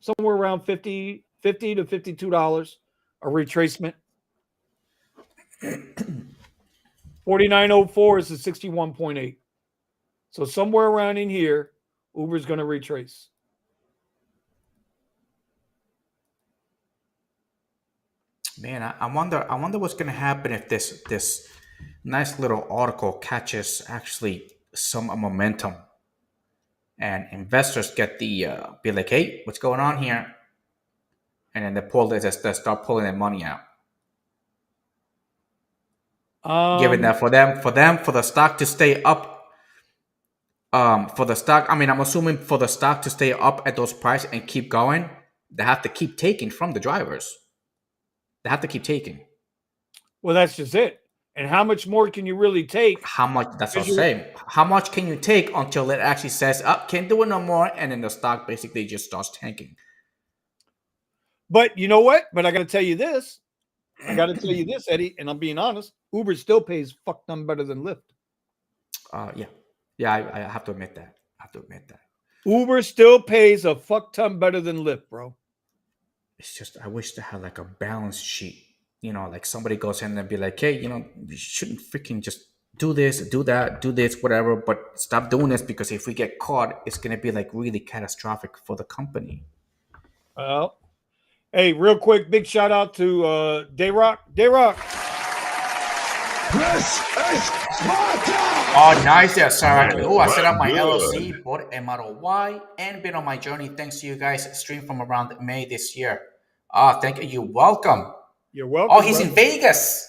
somewhere around $50 to $52 a retracement. 49.04 is the 61.8. So somewhere around in here, Uber's going to retrace. Man, I wonder what's gonna happen if this nice little article catches actually some momentum, and investors get the be like, hey, what's going on here? And then they start pulling their money out. Given that for the stock to stay up, for the stock, I mean, I'm assuming for the stock to stay up at those prices and keep going, they have to keep taking from the drivers. They have to keep taking. Well, that's just it. And how much more can you really take? How much? That's what I'm saying. How much can you take until it actually says, "Up, can't do it no more," and then the stock basically just starts tanking. But you know what? But I got to tell you this. Eddie, and I'm being honest. Uber still pays fuck them better than Lyft. Yeah. I have to admit that. Uber still pays a fuck ton better than Lyft, bro. It's just I wish they had like a balance sheet. You know, like somebody goes in and be like, "Hey, you shouldn't freaking just do this, do that, do this, whatever, but stop doing this because if we get caught, it's gonna be like really catastrophic for the company." Well, hey, real quick, big shout out to Dayrock. Dayrock. This is Sparta! Oh, nice there, sir. Oh, I set up my LLC, bought a Model Y, and been on my journey thanks to you guys. Stream from around May this year. Thank you. You're welcome. You're welcome. Oh, he's in Vegas.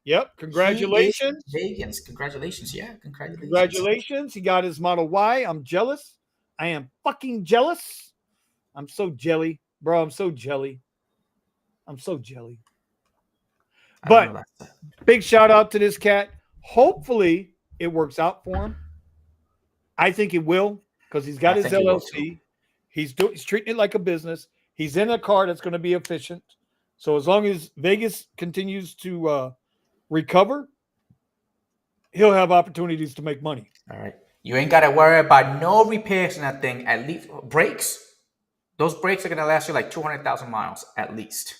Yep. Congratulations. Vegas. Congratulations. Yeah, congratulations. He got his Model Y. I'm jealous. I am fucking jealous. I'm so jelly. Bro, I'm so jelly. But big shout out to this cat. Hopefully it works out for him. I think it will because he's got his LLC. He's treating it like a business. He's in a car that's going to be efficient. So as long as Vegas continues to recover, he'll have opportunities to make money. All right. You ain't got to worry about no repairs on that thing. At least brakes. Those brakes are going to last you like 200,000 miles at least.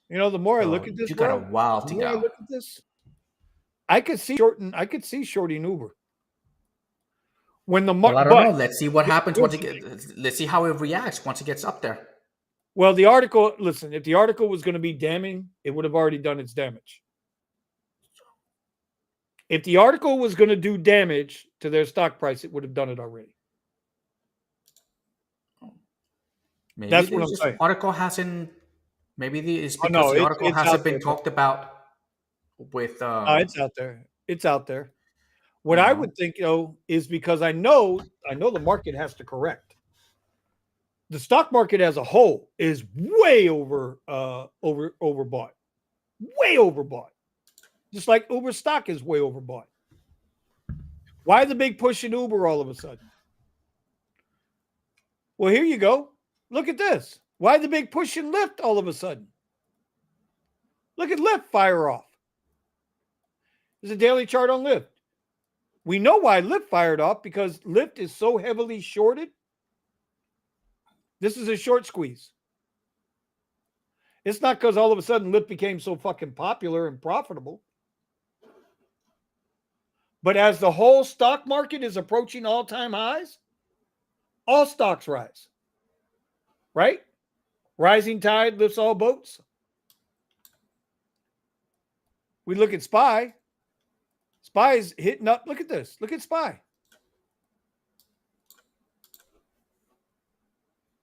You know, the more I look at this, you got a while to go. I look at this, I could see shorting Uber. When the I don't know. Let's see what happens once let's see how it reacts once it gets up there. Well, the article, listen, if the article was going to be damning, it would have already done its damage. If the article was going to do damage to their stock price, it would have done it already. Maybe that's what I'm saying. Article hasn't. Maybe it's because the article hasn't been talked about with. It's out there. It's out there. What I would think, is because I know the market has to correct. The stock market as a whole is way overbought. Way overbought. Just like Uber stock is way overbought. Why the big push in Uber all of a sudden? Well, here you go. Look at this. Why the big push in Lyft all of a sudden? Look at Lyft fire off. There's a daily chart on Lyft. We know why Lyft fired off because Lyft is so heavily shorted. This is a short squeeze. It's not because all of a sudden Lyft became so fucking popular and profitable. But as the whole stock market is approaching all-time highs, all stocks rise. Right? Rising tide lifts all boats. We look at SPY. SPY is hitting up. Look at this. Look at SPY.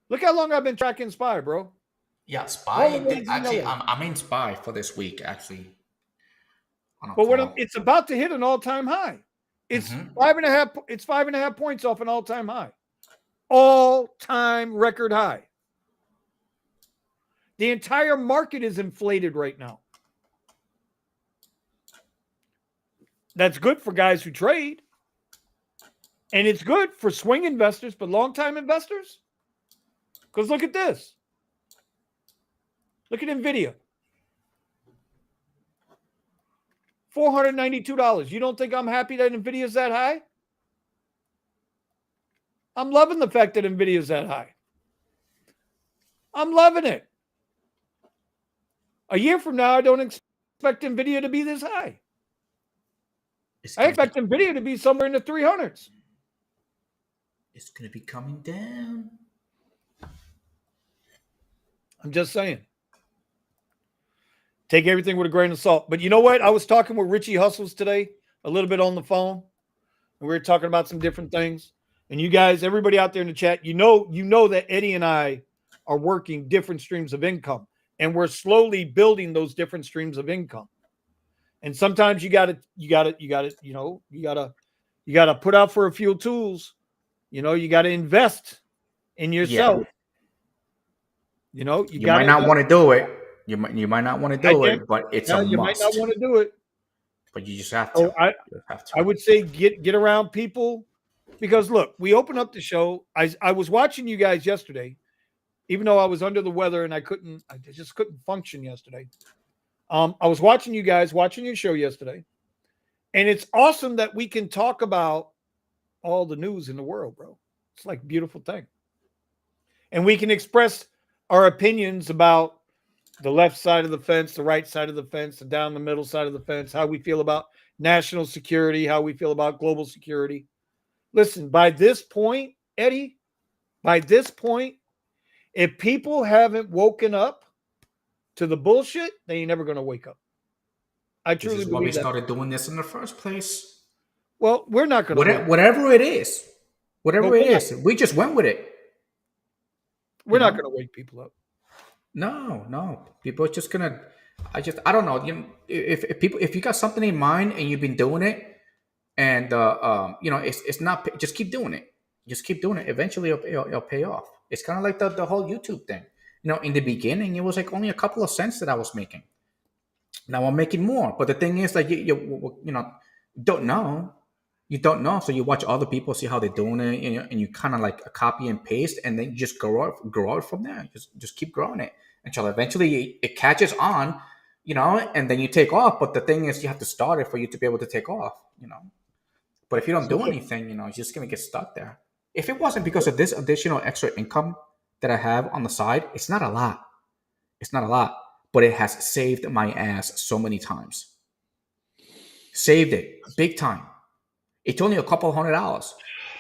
Look how long I've been tracking SPY, bro. Yeah, SPY. Actually, I'm in SPY for this week, actually. But it's about to hit an all-time high. It's 5.5. It's 5.5 points off an all-time high. All-time record high. The entire market is inflated right now. That's good for guys who trade. And it's good for swing investors, but long-time investors. Because look at this. Look at NVIDIA. $492. You don't think I'm happy that NVIDIA is that high? I'm loving the fact that NVIDIA is that high. I'm loving it. A year from now, I don't expect NVIDIA to be this high. I expect NVIDIA to be somewhere in the 300s. It's going to be coming down. I'm just saying. Take everything with a grain of salt. But you know what? I was talking with Richie Hustles today, a little bit on the phone, and we were talking about some different things. And you guys, everybody out there in the chat, you know that Eddie and I are working different streams of income, and we're slowly building those different streams of income. And sometimes you gotta put out for a few tools. You got to invest in yourself. Yeah. You might not want to do it. You might not want to do it, but it's a must. You might not want to do it, but you just have to. I would say get around people, because look, we open up the show. I was watching you guys yesterday, even though I was under the weather and I just couldn't function yesterday. I was watching you guys, watching your show yesterday, and it's awesome that we can talk about all the news in the world, bro. It's like a beautiful thing. And we can express our opinions about the left side of the fence, the right side of the fence, the down the middle side of the fence, how we feel about national security, how we feel about global security. Listen, by this point, Eddie, if people haven't woken up to the bullshit, they ain't never going to wake up. I truly believe that. This is why we started doing this in the first place. Well, we're not going to. Whatever it is, we just went with it. We're not going to wake people up. No. People are just gonna. I don't know. If you got something in mind and you've been doing it, and it's not. Just keep doing it. Just keep doing it. Eventually, it'll pay off. It's kind of like the whole YouTube thing. In the beginning, it was like only a couple of cents that I was making. Now I'm making more. But the thing is, like you don't know. You don't know, so you watch other people, see how they're doing it, and you kind of like copy and paste, and then you just grow it from there. Just keep growing it until eventually it catches on, and then you take off. But the thing is, you have to start it for you to be able to take off, But if you don't do anything, you're just gonna get stuck there. If it wasn't because of this additional extra income that I have on the side, it's not a lot. It's not a lot, but it has saved my ass so many times. Saved it big time. It's only a couple of $100,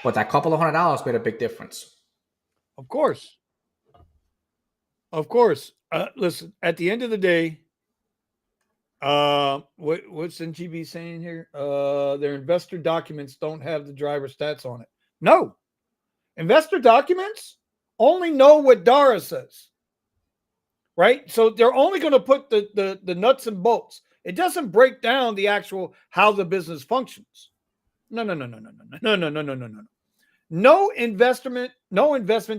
but that couple of $100 made a big difference. Of course. Listen, at the end of the day, what's NGB saying here? Their investor documents don't have the driver stats on it. No. Investor documents only know what Dara says. Right? So they're only going to put the nuts and bolts. It doesn't break down the actual how the business functions. No. No investment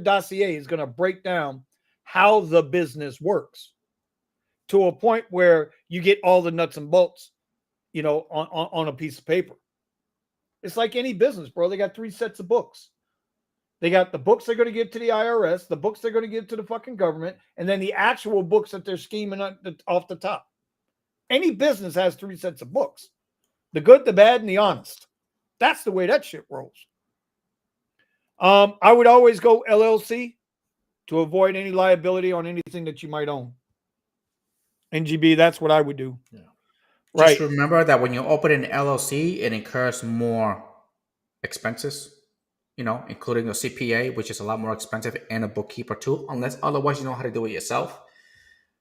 dossier is going to break down how the business works to a point where you get all the nuts and bolts, on a piece of paper. It's like any business, bro. They got 3 sets of books. They got the books they're going to give to the IRS, the books they're going to give to the fucking government, and then the actual books that they're scheming off the top. Any business has 3 sets of books: the good, the bad, and the honest. That's the way that shit rolls. I would always go LLC to avoid any liability on anything that you might own. NGB, that's what I would do. Yeah. Right. Just remember that when you open an LLC, it incurs more expenses, including a CPA, which is a lot more expensive, and a bookkeeper too, unless otherwise you know how to do it yourself.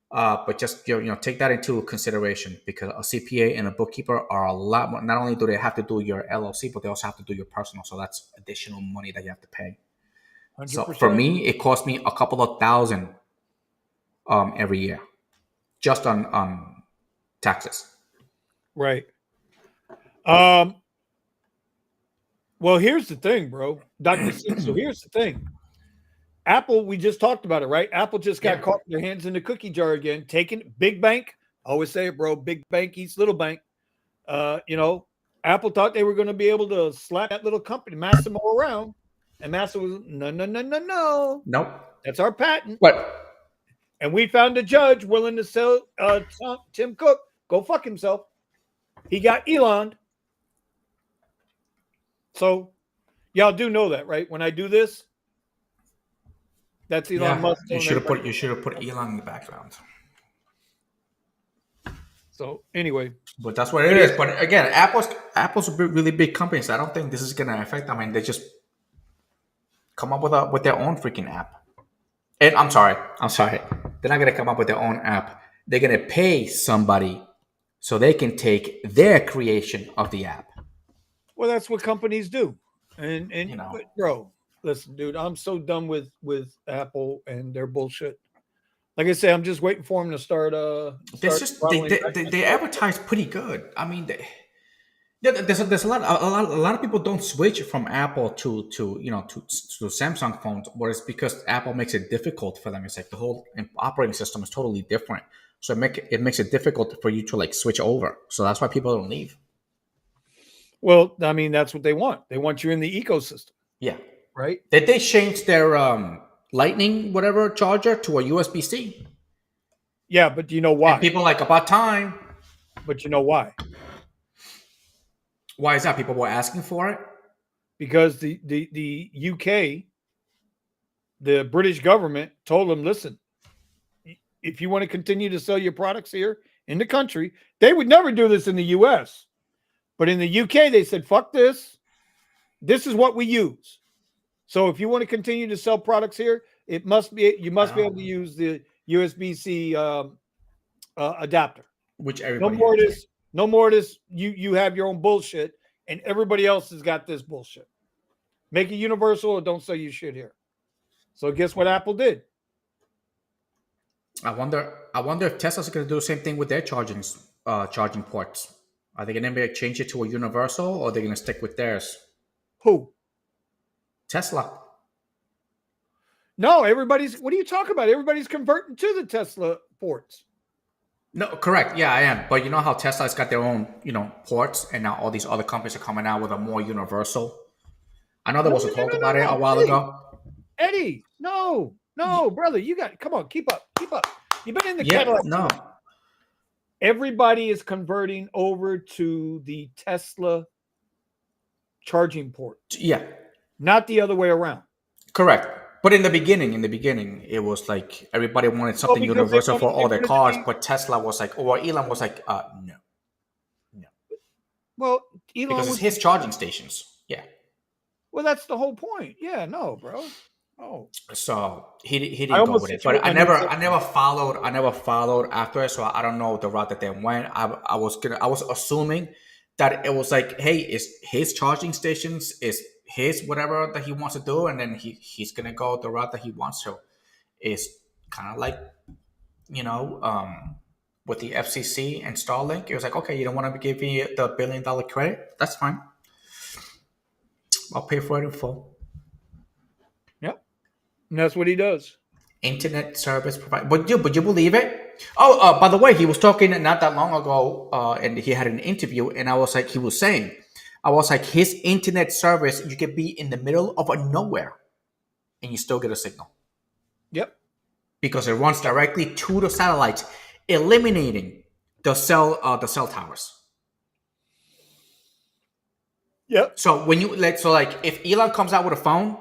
But just take that into consideration, because a CPA and a bookkeeper are a lot more. Not only do they have to do your LLC, but they also have to do your personal. So that's additional money that you have to pay. 100%. So for me, it cost me a couple of $1,000 every year, just on taxes. Right. Well, here's the thing, bro, Dr. C. So here's the thing. Apple, we just talked about it, right? Apple just got caught with their hands in the cookie jar again, taking big bank. I always say it, bro. Big bank eats little bank. Apple thought they were going to be able to slap that little company, Massimo, around. And Massimo was, no. Nope. That's our patent. What? And we found a judge willing to sell Tim Cook. Go fuck himself. He got Elon. So y'all do know that, right? When I do this, that's Elon Musk. You should have put Elon in the background. So anyway, but that's what it is. But again, Apple's a really big company, so I don't think this is gonna affect them. I mean, they just come up with their own freaking app. And I'm sorry, they're not gonna come up with their own app. They're gonna pay somebody so they can take their creation of the app. Well, that's what companies do. And You know, but bro, listen, dude, I'm so done with Apple and their bullshit. Like I say, I'm just waiting for them to there's start just throttling back my they stuff. advertise pretty good. I mean, yeah, there's a lot of people don't switch from Apple to to Samsung phones, whereas because Apple makes it difficult for them. It's like the whole operating system is totally different, so it makes it difficult for you to like switch over. So that's why people don't leave. Well, I mean, that's what they want. They want you in the ecosystem, Yeah, right? did they change their Lightning whatever charger to a USB C? Yeah, but you know And why? people like about time. But you know why? Why is that? People were asking for it. Because the UK, the British government told them, listen, if you want to continue to sell your products here in the country, they would never do this in the US. But in the UK, they said, fuck this. This is what we use. So if you want to continue to sell products here, you must be able to use the USB-C adapter. Which No everybody more of has. this. No more of this. You have your own bullshit, and everybody else has got this bullshit. Make it universal or don't sell your shit here. So guess what Apple did? I wonder if Tesla's going to do the same thing with their charging ports. Are they going to change it to a universal, or are they going to stick with theirs? Who? Tesla. No, everybody's. What are you talking about? Everybody's converting to the Tesla ports. No, correct. Yeah, I am. But you know how Tesla's got their own, ports, and now all these other companies are coming out with a more universal. I know there was a talk about it a while ago. Eddie, no, brother, you got. Come on, keep up. You've been in the Cadillac. No. Everybody is converting over to the Tesla charging port. Yeah. Not the other way around. Correct. But in the beginning, it was like everybody wanted something universal for all their cars, but Tesla was like, or Elon was like, no. Well, Elon because it's his charging stations. Yeah. Well, that's the whole point. Yeah, no, bro. Oh. So he didn't go with it, but I never followed after it, so I don't know the route that they went. I was assuming that it was like, hey, it's his charging stations, is his whatever that he wants to do, and then he's gonna go the route that he wants to. It's kind of like, with the FCC and Starlink, it was like, okay, you don't want to give me the $1 billion credit, that's fine. I'll pay for it in full. Yep, and that's what he does. Internet service provider, but you believe it? Oh, by the way, he was talking not that long ago, and he had an interview, and I was like, his internet service, you could be in the middle of nowhere, and you still get a signal. Yep. Because it runs directly to the satellites, eliminating the cell towers. Yep. So when you if Elon comes out with a phone,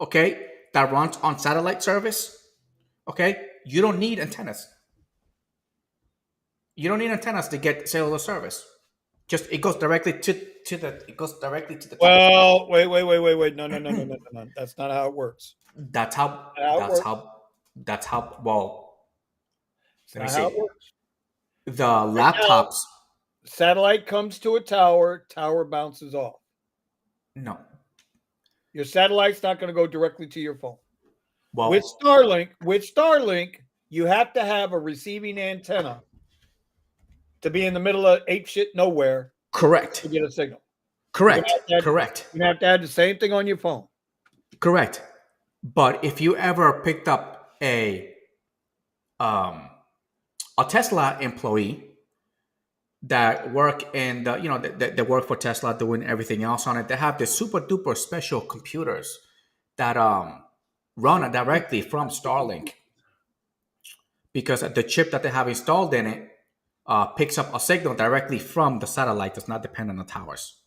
okay, that runs on satellite service, okay, you don't need antennas. You don't need antennas to get cellular service. Just it goes directly to the. Well, wait. No. That's not how it works. That's how. Well, let me see. The laptops. Satellite comes to a tower bounces off. No. Your satellite's not going to go directly to your phone. Well, with Starlink, you have to have a receiving antenna to be in the middle of ape shit nowhere. Correct. To get a signal. Correct. You have to add the same thing on your phone. Correct. But if you ever picked up a Tesla employee that work in the, that work for Tesla doing everything else on it, they have the super duper special computers that run directly from Starlink, because the chip that they have installed in it picks up a signal directly from the satellite. Does not depend on the towers,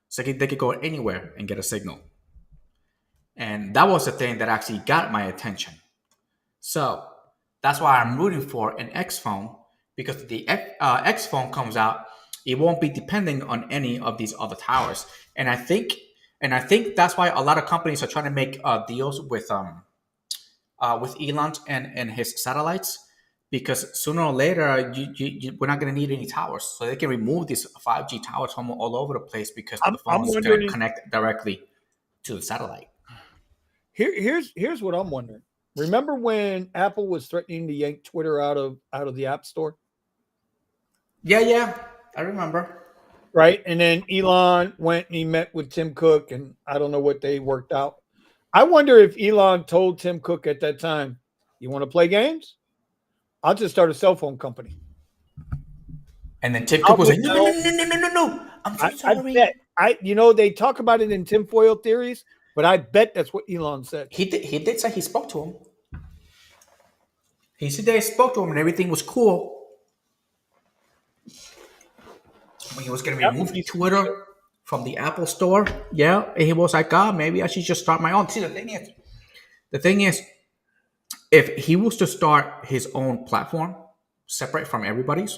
so they could go anywhere and get a signal. And that was the thing that actually got my attention. So that's why I'm rooting for an X phone, because the X phone comes out, it won't be depending on any of these other towers. And I think that's why a lot of companies are trying to make deals with Elon and his satellites, because sooner or later we're not going to need any towers, so they can remove these 5G towers from all over the place, because the phones can connect directly to the satellite. Here's what I'm wondering. Remember when Apple was threatening to yank Twitter out of the App Store? Yeah, I remember. Right. And then Elon went and he met with Tim Cook, and I don't know what they worked out. I wonder if Elon told Tim Cook at that time, you want to play games? I'll just start a cell phone company. And then Tim Cook was like, no. I'm so I sorry. bet. They talk about it in tinfoil theories, but I bet that's what Elon said. He did say he spoke to him. He said they spoke to him and everything was cool. When he was going to remove Twitter from the Apple Store, yeah, and he was like, maybe I should just start my own. See, the thing is, if he was to start his own platform, separate from everybody's,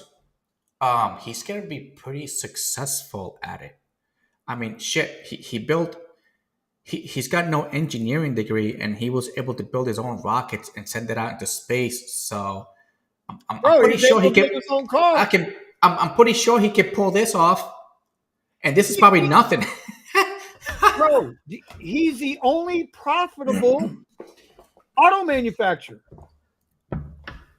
he's going to be pretty successful at it. I mean, shit, he built. He's got no engineering degree, and he was able to build his own rockets and send it out into space. So I'm pretty sure he can. His own car. I'm pretty sure he can pull this off. And this is probably nothing. Bro, he's the only profitable auto manufacturer.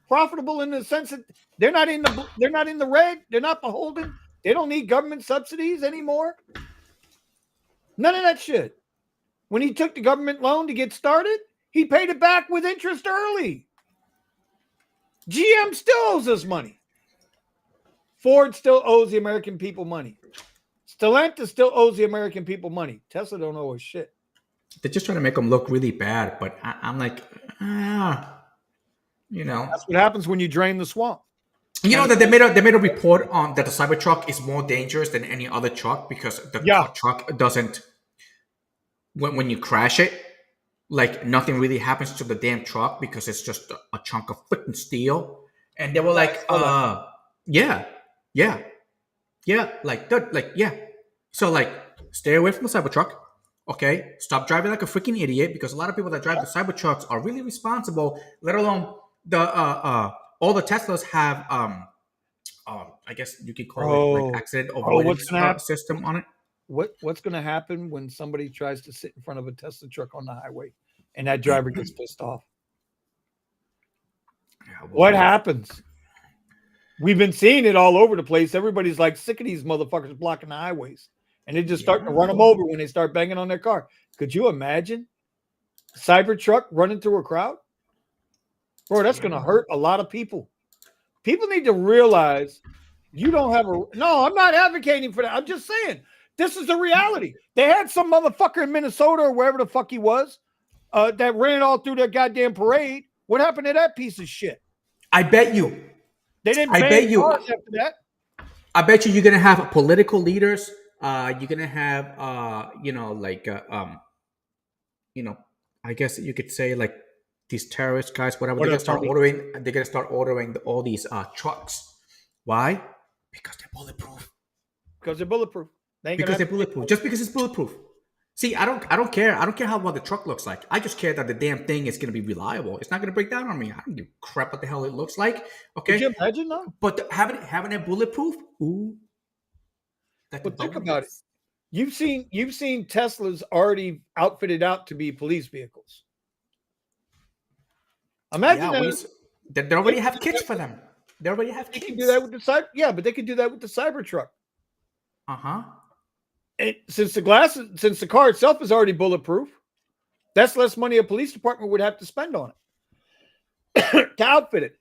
Profitable in the sense that they're not in the red. They're not beholden. They don't need government subsidies anymore. None of that shit. When he took the government loan to get started, he paid it back with interest early. GM still owes us money. Ford still owes the American people money. Stellantis still owes the American people money. Tesla don't owe us shit. They're just trying to make them look really bad, but I'm like, That's what happens when you drain the swamp. You know that they made a report on that the Cybertruck is more dangerous than any other truck because the truck doesn't. When you crash it, like nothing really happens to the damn truck because it's just a chunk of freaking steel. And they were like, yeah. So like, stay away from the Cybertruck. Okay, stop driving like a freaking idiot because a lot of people that drive the Cybertrucks are really responsible. Let alone the all the Teslas have I guess you could call it like accident avoidance system on it. What's going to happen when somebody tries to sit in front of a Tesla truck on the highway and that driver gets pissed off? Yeah, what happens? We've been seeing it all over the place. Everybody's like sick of these motherfuckers blocking the highways, and they're just starting to run them over when they start banging on their car. Could you imagine a Cybertruck running through a crowd? Bro, that's going to hurt a lot of people. People need to realize you don't have no, I'm not advocating for that. I'm just saying. This is the reality. They had some motherfucker in Minnesota or wherever the fuck he was that ran all through their goddamn parade. What happened to that piece of shit? I bet you. They didn't ban cars after that. I bet you're going to have political leaders. You're going to have, I guess you could say like these terrorist guys, whatever. They're going to start ordering all these trucks. Why? Because they're bulletproof. They're bulletproof. Just because it's bulletproof. See, I don't care. I don't care how well the truck looks like. I just care that the damn thing is going to be reliable. It's not going to break down on me. I don't give a crap what the hell it looks like. Okay. Could you imagine though? But having it bulletproof, ooh. But think about it. You've seen Teslas already outfitted out to be police vehicles. Imagine they already have kits for them. They already have kits. They can do that with the but they could do that with the Cybertruck. And since the car itself is already bulletproof, that's less money a police department would have to spend on it to outfit it.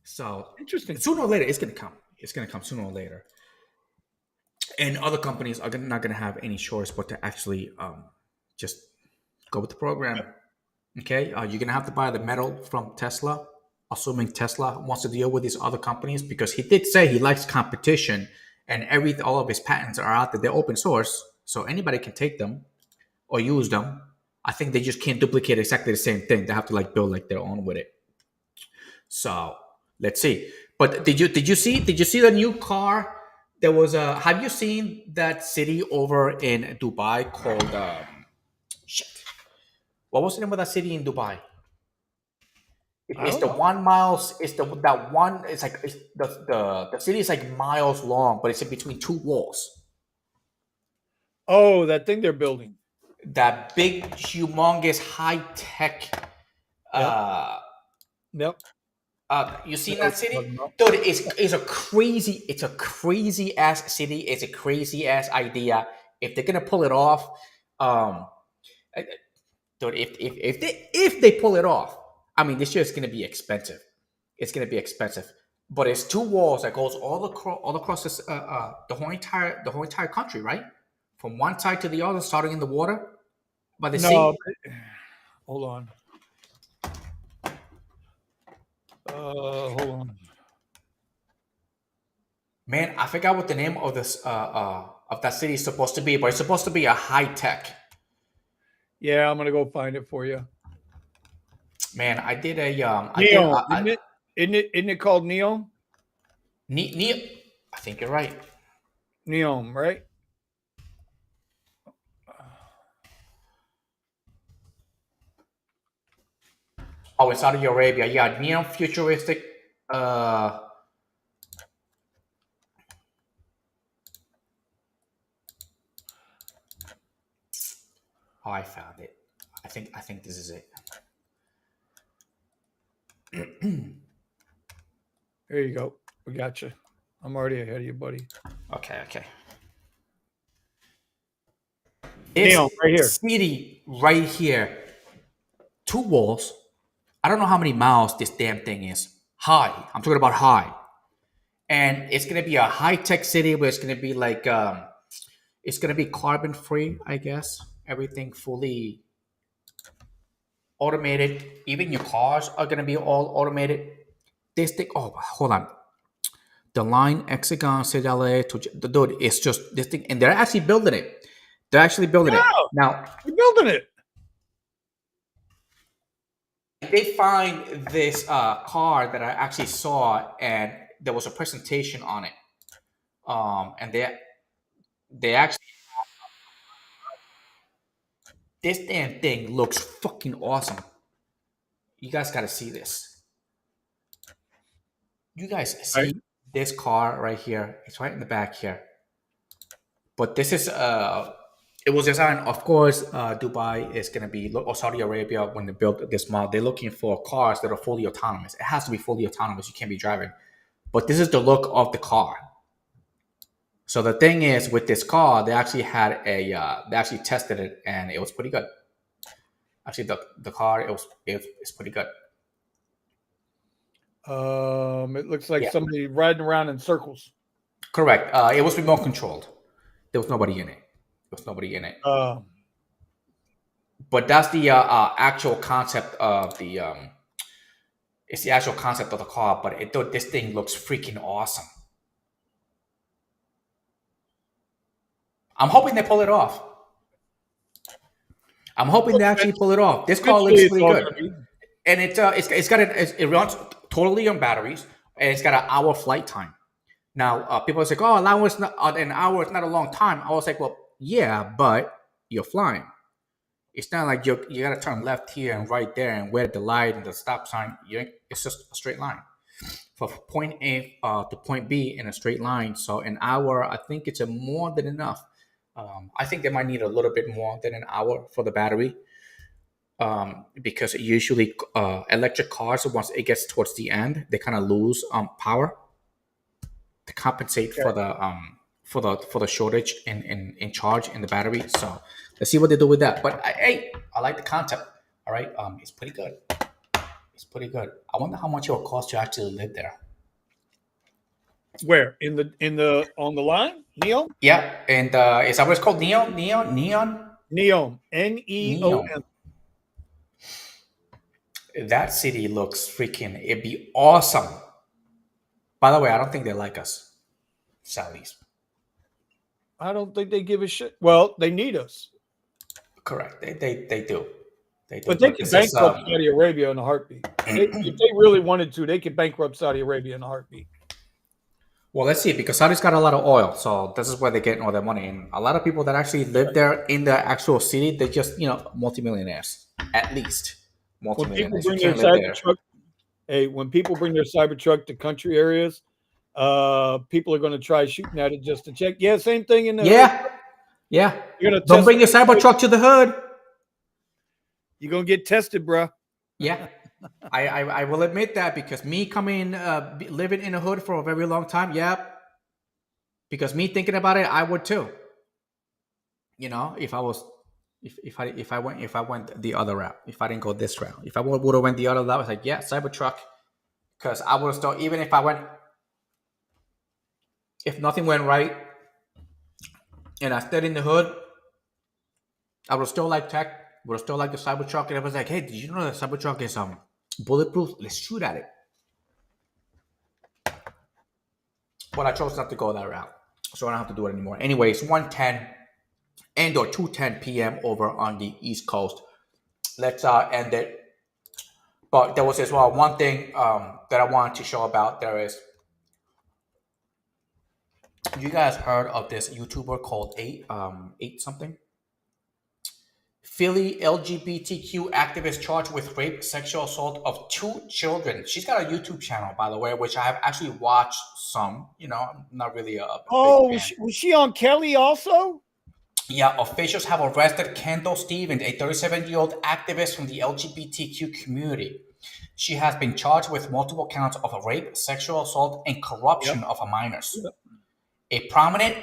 So interesting. Sooner or later, it's going to come. It's going to come sooner or later. And other companies are not going to have any choice but to actually just go with the program. Okay, you're going to have to buy the metal from Tesla, assuming Tesla wants to deal with these other companies, because he did say he likes competition. And all of his patents are out there. They're open source, so anybody can take them or use them. I think they just can't duplicate exactly the same thing. They have to build their own with it. So let's see. But did you see the new car? There was have you seen that city over in Dubai called what was the name of that city in Dubai? It's the 1 mile. It's that one. It's like the city is like miles long, but it's in between two walls. Oh, that thing they're building. That big, humongous, high tech. Yep. Yep. You I seen know that what you're city, talking about. dude? It's a crazy ass city. It's a crazy ass idea. If they're gonna pull it off, um, dude, if they pull it off, I mean, this year is gonna be expensive. It's gonna be expensive. But it's two walls that goes all across this the whole entire country, right? From one side to the other, starting in the water by the No, sea. hold on. Hold on. Man, I forgot what the name of this of that city is supposed to be, but it's supposed to be a high tech. Yeah, I'm gonna go find it for you. Man, I did a Neon, isn't it? Isn't it called Neon? I think you're right. Neon, right? Oh, in Saudi Arabia, yeah, neon futuristic. Oh, I found it. I think this is it. There you go. We got you. I'm already ahead of you, buddy. Okay. Neon, right here. City right here, two walls. I don't know how many miles this damn thing is. High. I'm talking about high. And it's gonna be a high tech city where it's gonna be like it's gonna be carbon free, I guess. Everything fully automated. Even your cars are gonna be all automated. This thing. Oh, hold on. The line Hexagon Citadel to dude. It's just this thing, and they're actually building it. They're actually building it Yeah, now. we're building it. They find this car that I actually saw, and there was a presentation on it. And they actually this damn thing looks fucking awesome. You guys got to see this. You guys Right. see this car right here? It's right in the back here. But this is it was designed, of course. Dubai is gonna be or Saudi Arabia when they built this model. They're looking for cars that are fully autonomous. It has to be fully autonomous. You can't be driving. But this is the look of the car. So the thing is, with this car, they actually had they actually tested it, and it was pretty good. Actually, the car it's pretty good. It looks like Yeah, somebody riding around in circles. correct. It was remote controlled. There was nobody in it. There was nobody in it. But that's the actual concept of the. It's the actual concept of the car, but this thing looks freaking awesome. I'm hoping they pull it off. I'm hoping they actually pull it off. This car looks pretty good, and it runs totally on batteries, and it's got an hour flight time. Now people are like, "Oh, an hour is not a long time." I was like, "Well, yeah, but you're flying. It's not like you got to turn left here and right there and where the light and the stop sign. It's just a straight line from point A to point B in a straight line. So an hour, I think it's more than enough. I think they might need a little bit more than an hour for the battery, because usually electric cars, once it gets towards the end, they kind of lose power to compensate for the shortage in charge in the battery. So let's see what they do with that. But hey, I like the concept. All right, it's pretty good. It's pretty good. I wonder how much it will cost to actually live there. Where in the on the line? Neon? Yeah, and is that what it's called? Neon. Neon. Neom. That city looks freaking. It'd be awesome. By the way, I don't think they like us, Saudis. I don't think they give a shit. Well, they need us. Correct. They do. They do. But they can bankrupt Saudi Arabia in a heartbeat. If they really wanted to, they could bankrupt Saudi Arabia in a heartbeat. Well, let's see, because Saudi's got a lot of oil, so this is where they're getting all their money. And a lot of people that actually live there in the actual city, they're just multimillionaires, at least multimillionaires. You can't live there. When people bring their Cybertruck to country areas, people are going to try shooting at it just to check. Yeah, same thing in the Yeah. You're gonna Don't test. bring your Cybertruck to the hood. You're gonna get tested, bro. Yeah. I will admit that because me coming living in a hood for a very long time, yeah. Because me thinking about it, I would too. You know, if I was if I went the other route, if I didn't go this route, if I would have went the other route, I was like, yeah, Cybertruck, because I would have still, even if I went, if nothing went right and I stayed in the hood, I would still like tech, would have still like the Cybertruck, and it was like, hey, did you know that Cybertruck is bulletproof? Let's shoot at it. But I chose not to go that route, so I don't have to do it anymore. Anyways, 1:10 and or 2:10 p.m. over on the East Coast. Let's end it. But there was as well one thing that I wanted to show about. There is, you guys heard of this YouTuber called eight something? Philly LGBTQ activist charged with rape, sexual assault of 2 children. She's got a YouTube channel, by the way, which I have actually watched some. You know, I'm not really a Oh, big fan. was she on Kelly also? Yeah, officials have arrested Kendall Stevens, a 37-year-old activist from the LGBTQ community. She has been charged with multiple counts of rape, sexual assault, and corruption of minors. Yep. A prominent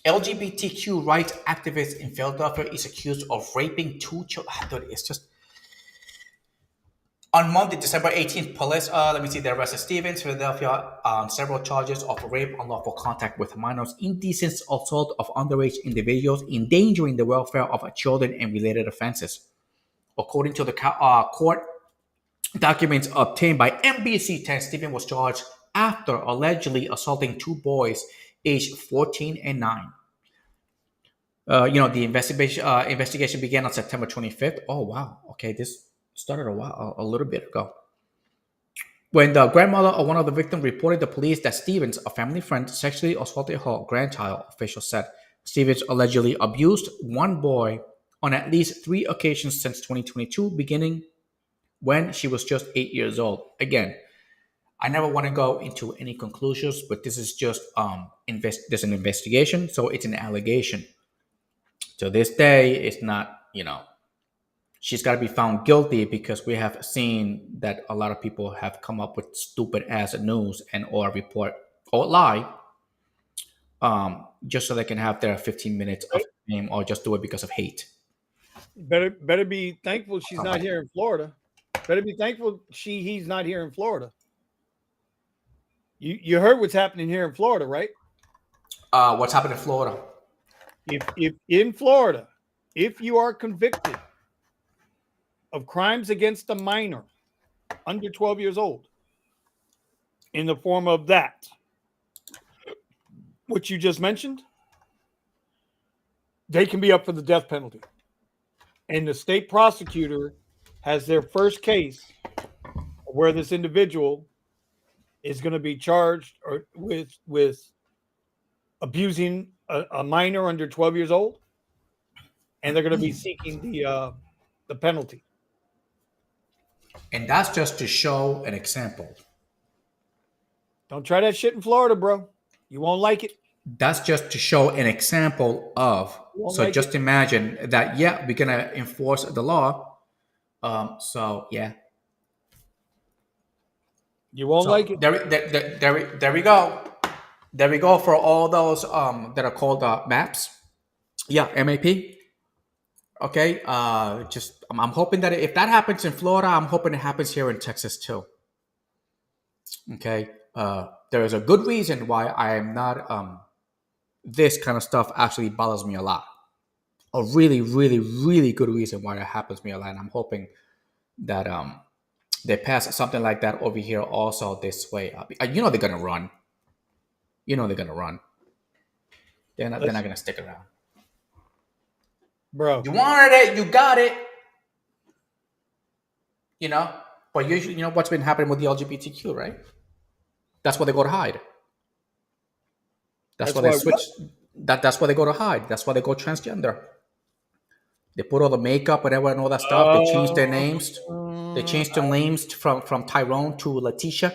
LGBTQ rights activist in Philadelphia is accused of raping 2 children. It's just on Monday, December 18th, police, they arrested Stevens, Philadelphia, on several charges of rape, unlawful contact with minors, indecent assault of underage individuals, endangering the welfare of children, and related offenses. According to the court documents obtained by NBC 10, Stevens was charged after allegedly assaulting 2 boys aged 14 and 9. The investigation began on September 25th. Oh, wow. Okay, this started a little bit ago. When the grandmother of one of the victims reported to police that Stevens, a family friend, sexually assaulted her grandchild, officials said. Stevens allegedly abused 1 boy on at least 3 occasions since 2022, beginning when she was just 8 years old. Again, I never want to go into any conclusions, but this is just there's an investigation, so it's an allegation. To this day, it's not, she's got to be found guilty because we have seen that a lot of people have come up with stupid ass news and or report or lie just so they can have their 15 minutes of fame or just do it because of hate. Better be thankful she's not here in Florida. Better be thankful he's not here in Florida. You heard what's happening here in Florida, right? What's happening in Florida? If in Florida, if you are convicted of crimes against a minor under 12 years old in the form of that, what you just mentioned, they can be up for the death penalty. And the state prosecutor has their first case where this individual is going to be charged or with abusing a minor under 12 years old, and they're going to be seeking the penalty. And that's just to show an example. Don't try that shit in Florida, bro. You won't like it. That's just to show an example of. So like just imagine that, yeah, we're going to enforce the law. So, yeah. You won't like it. There we go. There we go for all those that are called MAPs. Yeah, MAP. Okay. I'm hoping that if that happens in Florida, I'm hoping it happens here in Texas too. Okay. There is a good reason why I am not. This kind of stuff actually bothers me a lot. A really, really, really good reason why it happens to me a lot. And I'm hoping that they pass something like that over here also this way. They're gonna run. They're gonna run. They're not gonna stick around. Bro. You wanted it, you got it. But you know what's been happening with the LGBTQ, right? That's where they go to hide. That's why they switch. That's why they go to hide. That's why they go transgender. They put all the makeup and all that stuff. They changed their names. They changed their names from Tyrone to Letitia.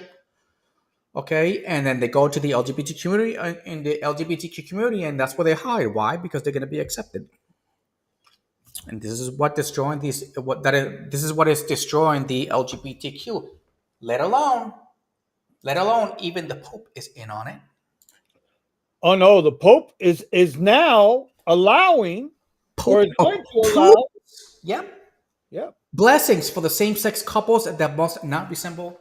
Okay, and then they go to the LGBT community in the LGBTQ community, and that's where they hide. Why? Because they're going to be accepted. And this is what destroying these. This is what is destroying the LGBTQ. Let alone, even the Pope is in on it. Oh no, the Pope is now allowing, or Pope is going to allow. approves. Yep. Yep. Blessings for the same-sex couples that must not resemble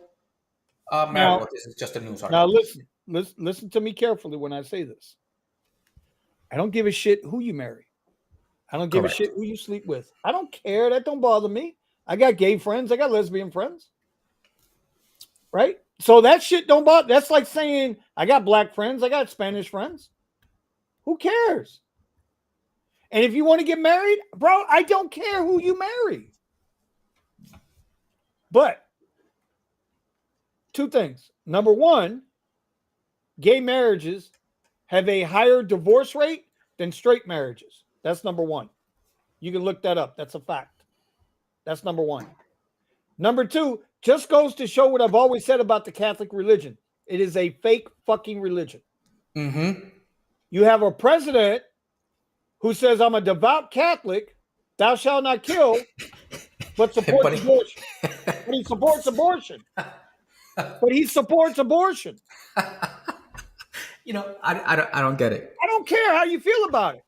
marriage. Now- Well, this is just a news Now article. listen to me carefully when I say this. I don't give a shit who you marry. I don't give Correct. a shit who you sleep with. I don't care. That don't bother me. I got gay friends. I got lesbian friends. Right? So that shit don't bother. That's like saying I got black friends. I got Spanish friends. Who cares? And if you want to get married, bro, I don't care who you marry. But two things. Number one, gay marriages have a higher divorce rate than straight marriages. That's number one. You can look that up. That's a fact. That's number one. Number two, just goes to show what I've always said about the Catholic religion. It is a fake fucking religion. Mm-hmm. You have a president who says, I'm a devout Catholic, thou shalt not kill, but supports But he- abortion. But he supports abortion. But he supports abortion. You know, I don't get it. I don't care how you feel about it.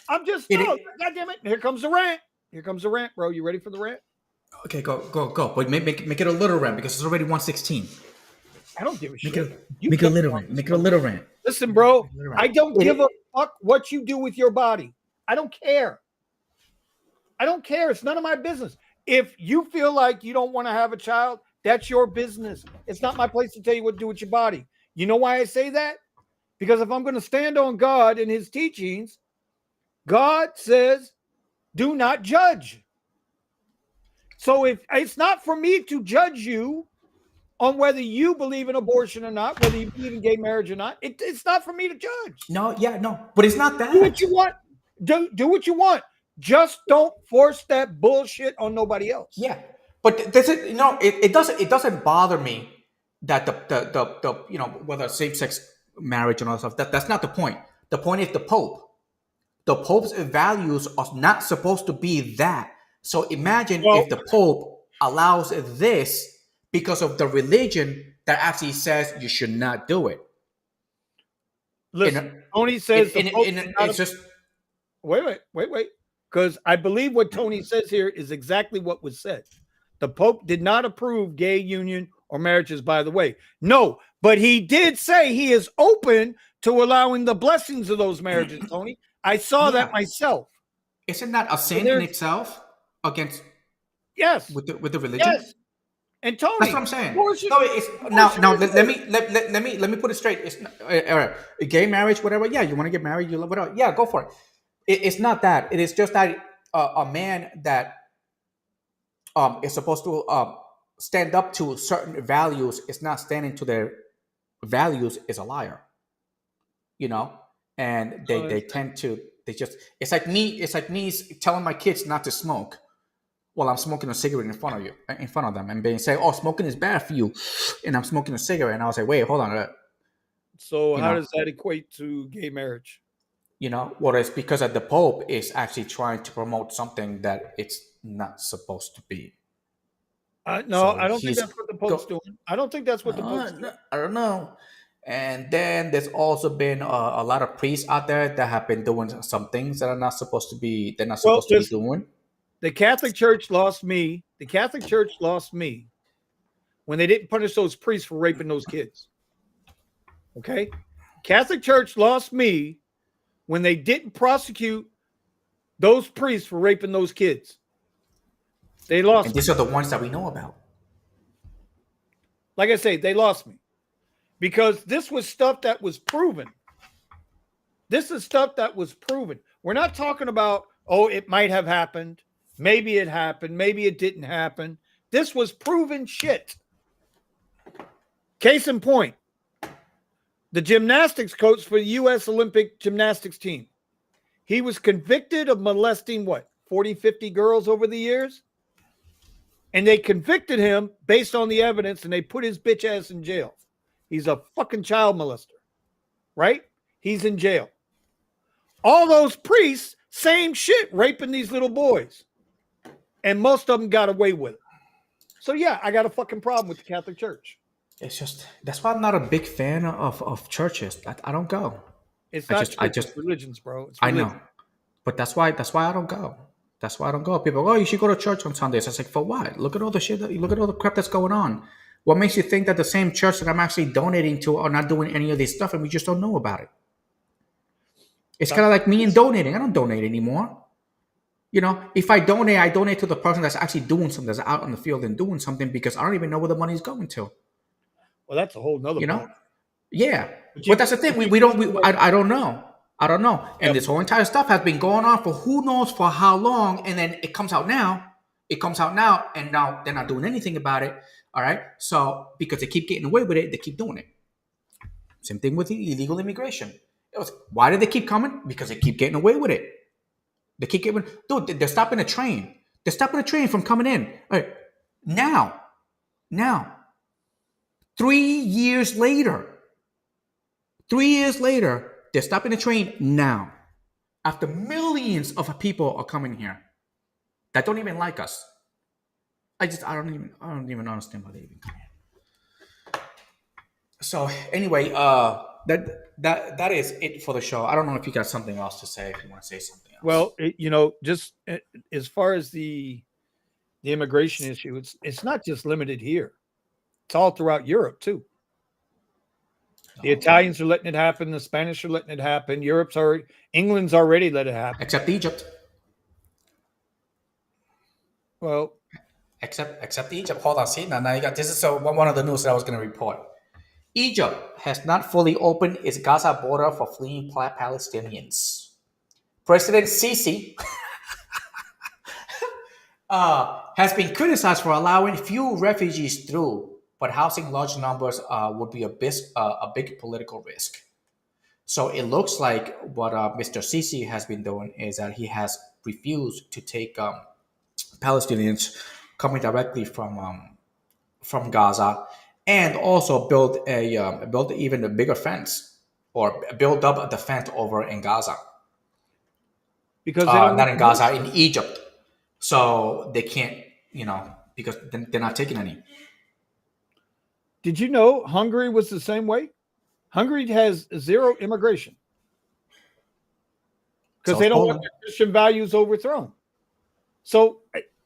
I'm just, It- no, God damn it. Here comes the rant. Here comes the rant, bro. You ready for the rant? Okay, go. But make it a little rant because it's already 116. I don't give a shit. Make it You make it a kept little on rant. this Make it a one. little rant. Listen, bro, Little I rant. don't give a fuck what you do with your body. I don't care. I don't care. It's none of my business. If you feel like you don't want to have a child, that's your business. It's not my place to tell you what to do with your body. You know why I say that? Because if I'm going to stand on God and his teachings, God says, do not judge. So if it's not for me to judge you on whether you believe in abortion or not, whether you believe in gay marriage or not, it's not for me to judge. No, yeah, no, but it's not that. Do what you want. Do what you want. Just don't force that bullshit on nobody else. Yeah, but this is it doesn't bother me that the whether same sex marriage and all that stuff. That's not the point. The point is the Pope. The Pope's values are not supposed to be that. So imagine if the Pope allows this because of the religion that actually says you should not do it. Listen, Tony says the Pope did not it's just wait. Because I believe what Tony says here is exactly what was said. The Pope did not approve gay union or marriages, by the way. No, but he did say he is open to allowing the blessings of those marriages, Tony. I saw that myself. Isn't that a sin in itself against Yes. with the religion? Yes. And Tony, That's what I'm saying. abortion- No, it's now. Let me put it straight. It's gay marriage, whatever. Yeah, you want to get married, you love whatever. Yeah, go for it. It's not that. It is just that a man that is supposed to stand up to certain values is not standing to their values is a liar. You know, and they tend to it's like me telling my kids not to smoke. Well, I'm smoking a cigarette in front of them, and being say, "Oh, smoking is bad for you," and I'm smoking a cigarette, and I was like, "Wait, hold on." So how does that equate to gay marriage? You know, well, it's because that the Pope is actually trying to promote something that it's not supposed to be. No, So I don't think that's what the Pope's doing. I don't think that's what the Pope's doing. I don't know. And then there's also been a lot of priests out there that have been doing some things that are not supposed to be. They're not supposed to be doing. The Catholic Church lost me. The Catholic Church lost me when they didn't punish those priests for raping those kids. Okay? Catholic Church lost me when they didn't prosecute those priests for raping those kids. They lost And these are the ones that we know about. Like I say, they lost me. Because this was stuff that was proven. This is stuff that was proven. We're not talking about, oh, it might have happened. Maybe it happened. Maybe it didn't happen. This was proven shit. Case in point, the gymnastics coach for the U.S. Olympic gymnastics team, he was convicted of molesting, 40, 50 girls over the years? And they convicted him based on the evidence, and they put his bitch ass in jail. He's a fucking child molester, right? He's in jail. All those priests, same shit, raping these little boys. And most of them got away with it. So, yeah, I got a fucking problem with the Catholic Church. It's just that's why I'm not a big fan of churches. I don't go. It's I not just church, I it's just religions, bro. It's I religion. know, but that's why I don't go. That's why I don't go. People go, oh, you should go to church on Sundays. I was like, for what? Look at all the shit. Look at all the crap that's going on. What makes you think that the same church that I'm actually donating to are not doing any of this stuff, and we just don't know about it? It's kind of like me and donating. I don't donate anymore. You know, if I donate to the person that's actually doing something, that's out on the field and doing something, because I don't even know where the money's going to. Well, that's a whole nother You know, ball. yeah. But that's the thing. I don't know. I don't know. And this whole entire stuff has been going on for who knows for how long, and then it comes out now. And now they're not doing anything about it. All right. So because they keep getting away with it, they keep doing it. Same thing with illegal immigration. Why do they keep coming? Because they keep getting away with it. They keep getting, dude, they're stopping a train. They're stopping a train from coming in. All right. Now, 3 years later, they're stopping the train now. After millions of people are coming here that don't even like us. I don't even understand why they even come here. So anyway, that is it for the show. I don't know if you got something else to say. If you want to say something else. Well, just as far as the immigration issue, it's not just limited here. It's all throughout Europe too. The Italians are letting it happen. The Spanish are letting it happen. England's already let it happen. Except Egypt. Well, except Egypt. Hold on, see now you got this is one of the news that I was going to report. Egypt has not fully opened its Gaza border for fleeing Palestinians. President Sisi has been criticized for allowing few refugees through, but housing large numbers would be a big political risk. So it looks like what Mr. Sisi has been doing is that he has refused to take Palestinians coming directly from Gaza, and also build even a bigger fence, or build up the fence over in Gaza. Because not in Gaza, in Egypt. So they can't, because they're not taking any. Did you know Hungary was the same way? Hungary has zero immigration because they don't want their Christian values overthrown. So,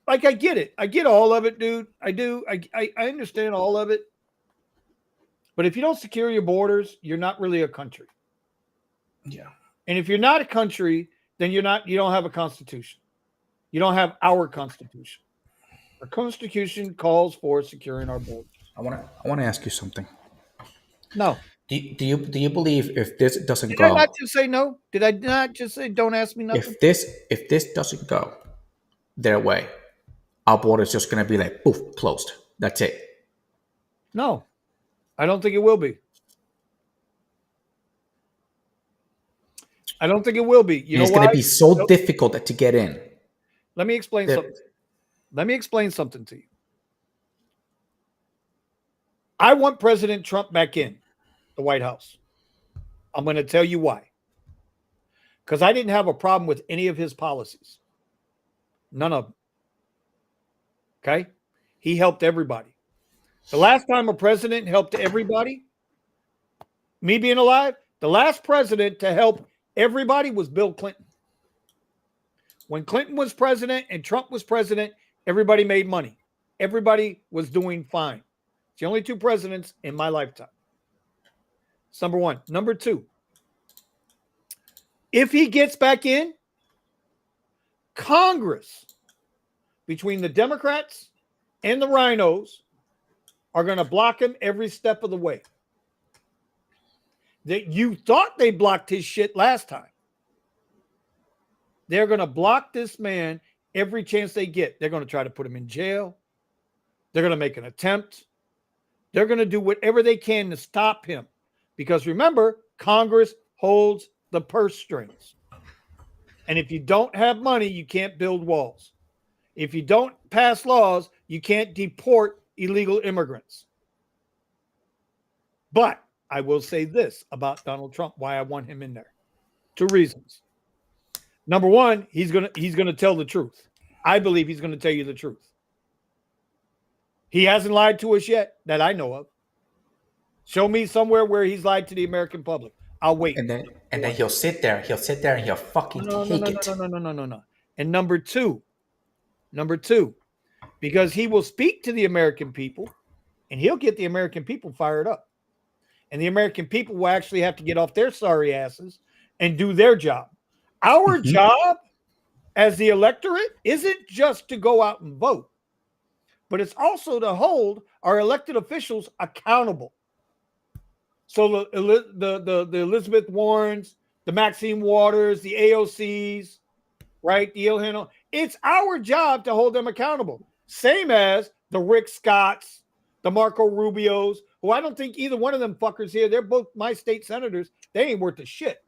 I get it. I get all of it, dude. I do. I understand all of it. But if you don't secure your borders, you're not really a country. Yeah. And if you're not a country, then you don't have a constitution. You don't have our constitution. Our constitution calls for securing our borders. I want to ask you something. No. Do you believe if this doesn't Did go? I not just say no? Did I not just say don't ask me nothing? If this doesn't go their way, our border is just going to be like poof, closed. That's it. No, I don't think it will be. I don't think it will be. You know why? It's going to be so difficult to get in. Let me explain something. Let me explain something to you. I want President Trump back in the White House. I'm going to tell you why. Because I didn't have a problem with any of his policies. None of them. Okay? He helped everybody. The last time a president helped everybody, me being alive, the last president to help everybody was Bill Clinton. When Clinton was president and Trump was president, everybody made money. Everybody was doing fine. It's the only two presidents in my lifetime. That's number one. Number two, if he gets back in, Congress, between the Democrats and the rhinos, are going to block him every step of the way. That you thought they blocked his shit last time. They're going to block this man every chance they get. They're going to try to put him in jail. They're going to make an attempt. They're going to do whatever they can to stop him. Because remember, Congress holds the purse strings. And if you don't have money, you can't build walls. If you don't pass laws, you can't deport illegal immigrants. But I will say this about Donald Trump, why I want him in there. 2 reasons. Number one, he's gonna tell the truth. I believe he's gonna tell you the truth. He hasn't lied to us yet that I know of. Show me somewhere where he's lied to the American public. I'll wait. And then he'll sit there. He'll sit there and he'll fucking take it. No. And number two, because he will speak to the American people and he'll get the American people fired up. And the American people will actually have to get off their sorry asses and do their job. Our job as the electorate isn't just to go out and vote, but it's also to hold our elected officials accountable. So the Elizabeth Warrens, the Maxine Waters, the AOCs, right? The Ilhan, it's our job to hold them accountable. Same as the Rick Scotts, the Marco Rubios, who I don't think either one of them fuckers here, they're both my state senators. They ain't worth a shit.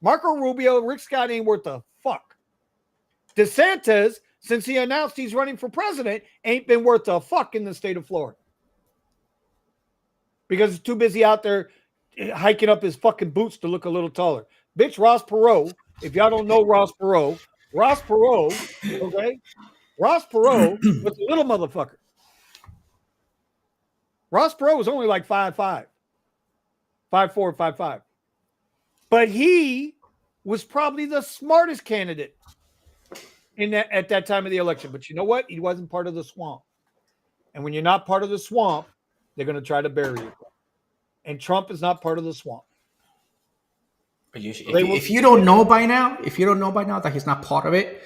Marco Rubio, Rick Scott ain't worth a fuck. DeSantis, since he announced he's running for president, ain't been worth a fuck in the state of Florida. Because he's too busy out there hiking up his fucking boots to look a little taller. Bitch, Ross Perot, if y'all don't know Ross Perot, okay? Ross Perot was a little motherfucker. Ross Perot was only like 5'5", 5'4", 5'5". But he was probably the smartest candidate at that time of the election. But you know what? He wasn't part of the swamp. And when you're not part of the swamp, they're going to try to bury you. And Trump is not part of the swamp. If you don't know by now that he's not part of it,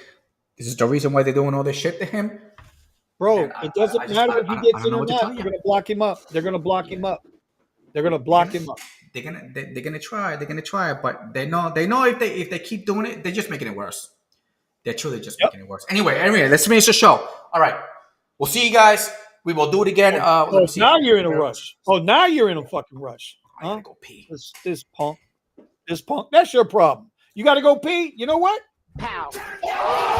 this is the reason why they're doing all this shit to him. Bro, it doesn't matter if he gets in or not. They're going to block him up. They're going to block him up. They're going to block him up. They're gonna try. They're gonna try, but they know if they keep doing it, they're just making it worse. They're truly just making it worse. Anyway, let's finish the show. All right, we'll see you guys. We will do it again. Now you're in a rush. Now you're in a fucking rush. I gotta go pee. This punk. That's your problem. You got to go pee. You know what? Pow.